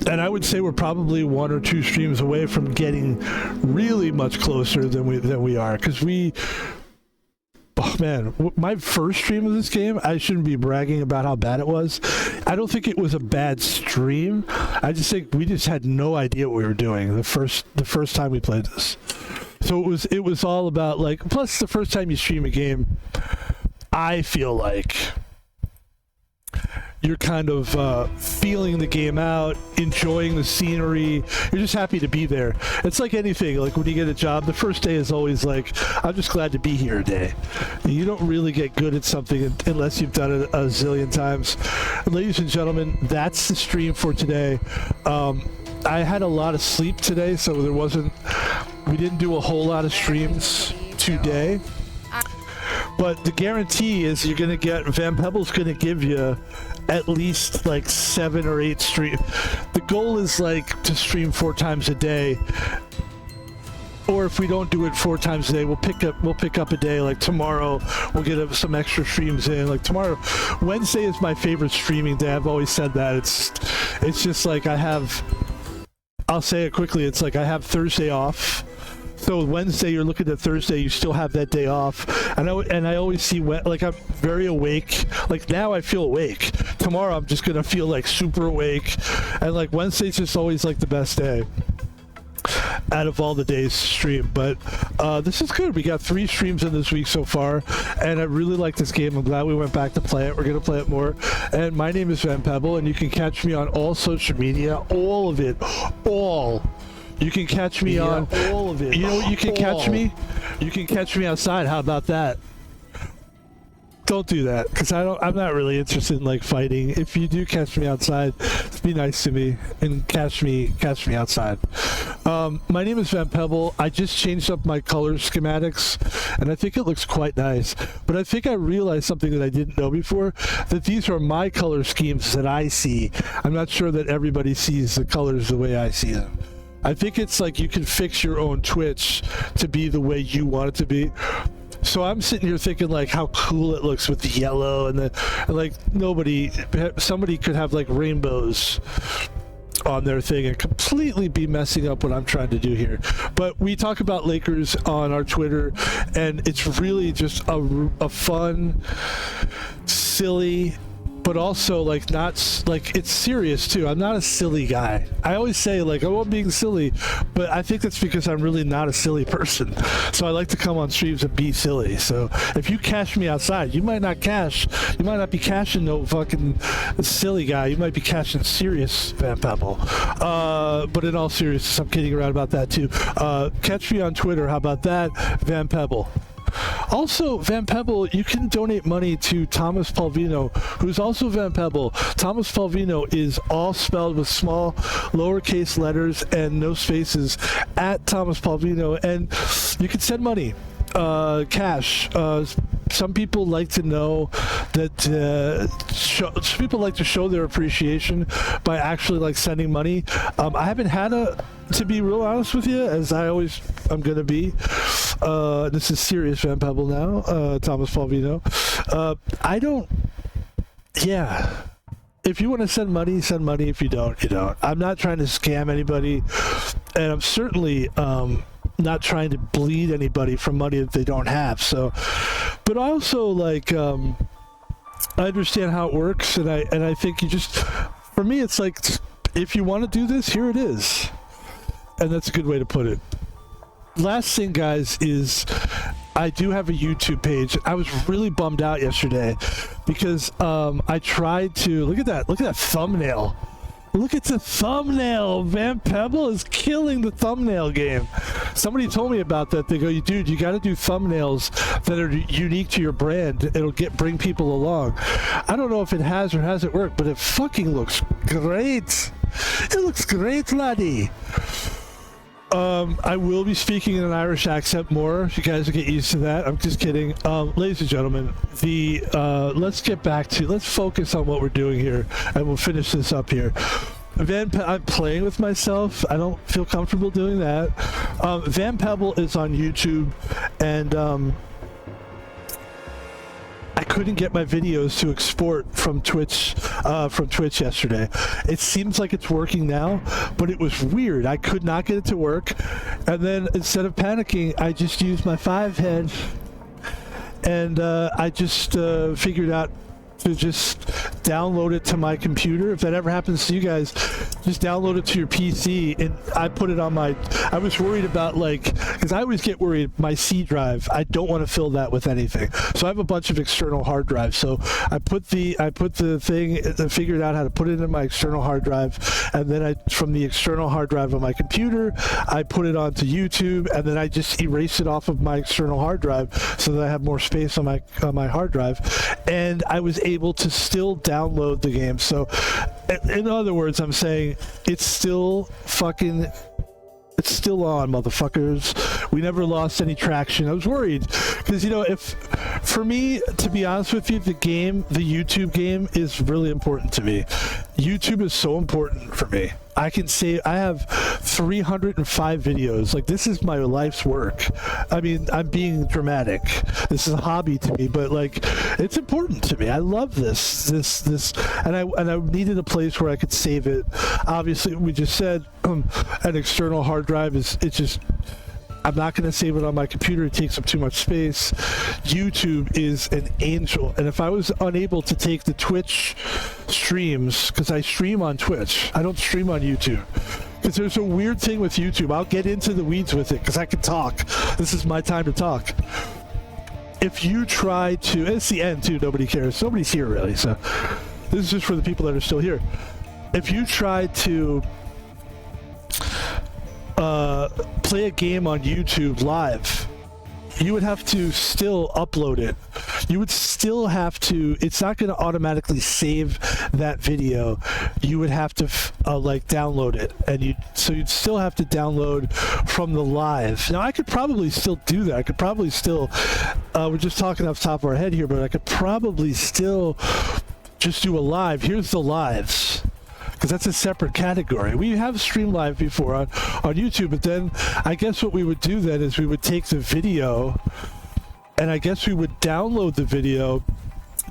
And I would say we're probably 1 or 2 streams away from getting really much closer than we are, because oh man, my first stream of this game, I shouldn't be bragging about how bad it was. I don't think it was a bad stream. I just think we just had no idea what we were doing the first time we played this. So it was all about, like, plus the first time you stream a game, I feel like you're kind of feeling the game out, enjoying the scenery. You're just happy to be there. It's like anything. Like when you get a job, the first day is always like, I'm just glad to be here today. You don't really get good at something unless you've done it a zillion times. And ladies and gentlemen, that's the stream for today. I had a lot of sleep today, so we didn't do a whole lot of streams today. But the guarantee is you're going to get... Van Pebble's going to give you at least like 7 or 8 streams. The goal is like to stream 4 times a day. Or if we don't do it 4 times a day, we'll pick up a day. Like tomorrow, we'll get some extra streams in. Like tomorrow, Wednesday is my favorite streaming day. I've always said that. It's just like I'll say it quickly. It's like I have Thursday off. So Wednesday, you're looking at Thursday, you still have that day off. And I always see, like, I'm very awake. Like, now I feel awake. Tomorrow, I'm just going to feel, like, super awake. And, like, Wednesday's just always, like, the best day out of all the days to stream. But this is good. We got 3 streams in this week so far, and I really like this game. I'm glad we went back to play it. We're going to play it more. And my name is Van Pebble, and you can catch me on all social media, all of it, all. You can catch me on all of it. You know what? You can catch me. You can catch me outside. How about that? Don't do that, because I'm not really interested in like fighting. If you do catch me outside, be nice to me and catch me outside. My name is Van Pebble. I just changed up my color schematics, and I think it looks quite nice. But I think I realized something that I didn't know before, that these are my color schemes that I see. I'm not sure that everybody sees the colors the way I see them. I think it's like you can fix your own Twitch to be the way you want it to be. So I'm sitting here thinking like how cool it looks with the yellow and like somebody could have like rainbows on their thing and completely be messing up what I'm trying to do here. But we talk about Lakers on our Twitter, and it's really just a fun, silly, but also like like it's serious too. I'm not a silly guy. I always say like, oh, I'm being silly, but I think that's because I'm really not a silly person. So I like to come on streams and be silly. So if you cash me outside, you might not be cashing no fucking silly guy. You might be cashing serious Van Pebble. But in all seriousness, I'm kidding around about that too. Catch me on Twitter. How about that, Van Pebble? Also, Van Pebble, you can donate money to Thomas Palvino, who's also Van Pebble. Thomas Palvino is all spelled with small lowercase letters and no spaces at Thomas Palvino, and you can send money, cash. Some people like to know that some people like to show their appreciation by actually like sending money. I haven't had to be real honest with you, as I'm gonna be. This is serious Van Pebble now, Thomas Palvino. If you want to send money, send money. If you don't, you don't. I'm not trying to scam anybody, and I'm certainly not trying to bleed anybody from money that they don't have. So, but I also like, I understand how it works, and I think for me, it's like, if you want to do this, here it is. And that's a good way to put it. Last thing, guys, is I do have a YouTube page. I was really bummed out yesterday because I tried to look at that thumbnail. Look at the thumbnail. Van Pebble is killing the thumbnail game. Somebody told me about that. They go, dude, you got to do thumbnails that are unique to your brand. It'll bring people along. I don't know if it has or hasn't worked, but it fucking looks great. It looks great, laddie. I will be speaking in an Irish accent more. You guys will get used to that. I'm just kidding. Ladies and gentlemen, let's focus on what we're doing here, and we'll finish this up here. I'm playing with myself. I don't feel comfortable doing that. Van Pebble is on YouTube, and I couldn't get my videos to export from Twitch yesterday. It seems like it's working now, but it was weird. I could not get it to work, and then instead of panicking, I just used my 5-head, and I just figured out to just download it to my computer. If that ever happens to you guys, just download it to your PC. And I put it on I was worried about, like, because I always get worried, my C drive, I don't want to fill that with anything. So I have a bunch of external hard drives. So I put the thing, I figured out how to put it in my external hard drive, and then from the external hard drive on my computer, I put it onto YouTube, and then I just erase it off of my external hard drive so that I have more space on my hard drive, and I was able to still download the game. So in other words, I'm saying it's still on, motherfuckers. We never lost any traction. I was worried because, for me, to be honest with you, the YouTube game is really important to me. YouTube is so important for me. I can say I have 305 videos. Like, this is my life's work. I mean, I'm being dramatic. This is a hobby to me, but like, it's important to me. I love this, and I needed a place where I could save it. Obviously, we just said an external hard drive I'm not going to save it on my computer. It takes up too much space. YouTube is an angel. And if I was unable to take the Twitch streams, because I stream on Twitch, I don't stream on YouTube. Because there's a weird thing with YouTube. I'll get into the weeds with it because I can talk. This is my time to talk. If you try to, and it's the end too, nobody cares. Nobody's here really. So this is just for the people that are still here. If you try to play a game on YouTube live, you would have to still upload it. You would still have to, it's not going to automatically save that video. You would have to download it, and you'd still have to download from the live. Now I could probably still do that. I could probably still, we're just talking off the top of our head here, but I could probably still just do a live. Here's the lives, because that's a separate category. We have streamed live before on YouTube, but then I guess what we would do then is we would take the video, and I guess we would download the video,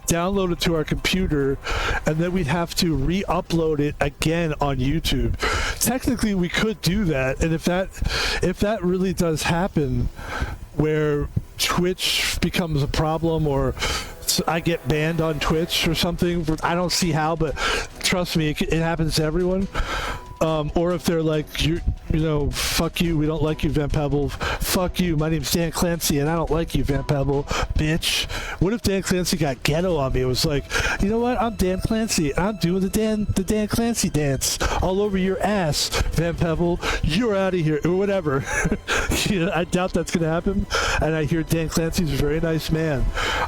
download it to our computer, and then we'd have to re-upload it again on YouTube. Technically, we could do that, and if that really does happen, where Twitch becomes a problem, or I get banned on Twitch or something. I don't see how, but trust me, it happens to everyone. Or if they're like, you know, fuck you, we don't like you, Van Pebble. Fuck you, my name's Dan Clancy, and I don't like you, Van Pebble, bitch. What if Dan Clancy got ghetto on me? It was like, you know what? I'm Dan Clancy. I'm doing the Dan Clancy dance all over your ass, Van Pebble. You're out of here, or whatever. You know, I doubt that's gonna happen. And I hear Dan Clancy's a very nice man.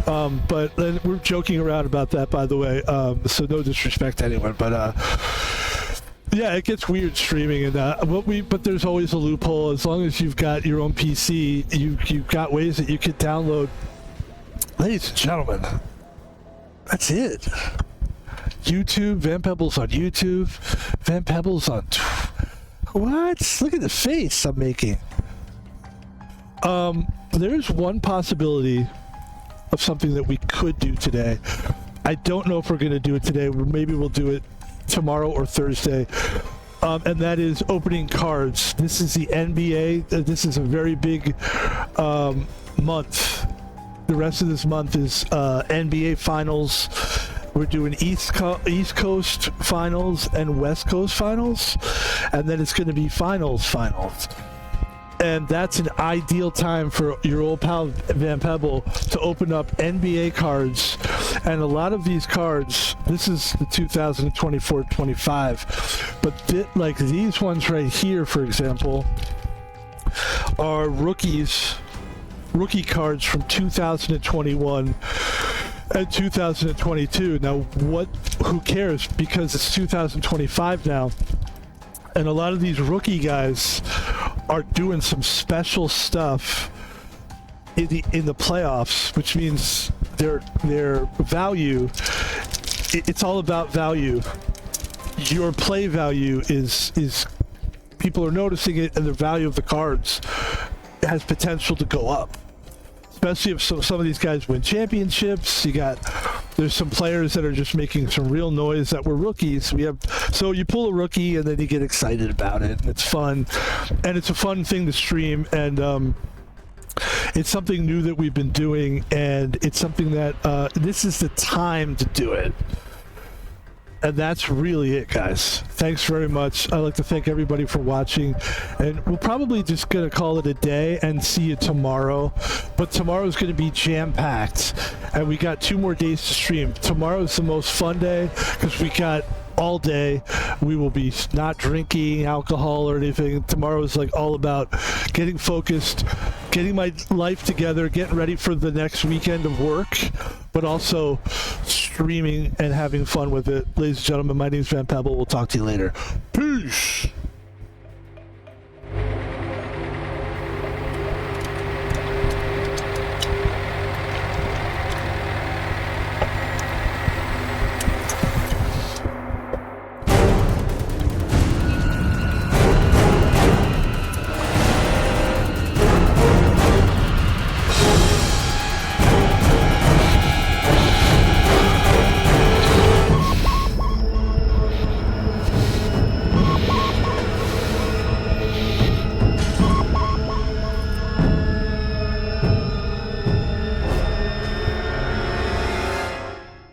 But we're joking around about that, by the way. So no disrespect to anyone, but yeah, it gets weird streaming, and but there's always a loophole. As long as you've got your own PC, you've got ways that you can download. Ladies and gentlemen, that's it. YouTube, Van Pebble's on YouTube, Van Pebble's on. What? Look at the face I'm making. There's one possibility of something that we could do today. I don't know if we're going to do it today. Maybe we'll do it tomorrow or Thursday, and that is opening cards. This is the NBA. This is a very big month. The rest of this month is NBA Finals. We're doing East Coast Finals and West Coast Finals, and then it's going to be Finals. And that's an ideal time for your old pal Van Pebble to open up NBA cards. And a lot of these cards, this is the 2024-25, but like these ones right here, for example, are rookie cards from 2021 and 2022. Now, who cares? Because it's 2025 now, and a lot of these rookie guys are doing some special stuff in the playoffs, which means their value, it's all about value. Your play value is people are noticing it, and the value of the cards has potential to go up, especially if some of these guys win championships. There's some players that are just making some real noise that were rookies. So you pull a rookie and then you get excited about it, and it's fun, and it's a fun thing to stream, and it's something new that we've been doing, and it's something that this is the time to do it. And that's really it, guys. Thanks very much. I'd like to thank everybody for watching, and we're probably just gonna call it a day and see you tomorrow. But tomorrow's gonna be jam-packed, and we got 2 more days to stream. Tomorrow's the most fun day because we got all day. We will be not drinking alcohol or anything. Tomorrow is like all about getting focused, getting my life together, getting ready for the next weekend of work, but also streaming and having fun with it. Ladies and gentlemen, my name is Van Pebble. We'll talk to you later. Peace.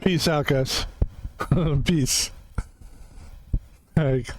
Peace out, guys. Peace. All right.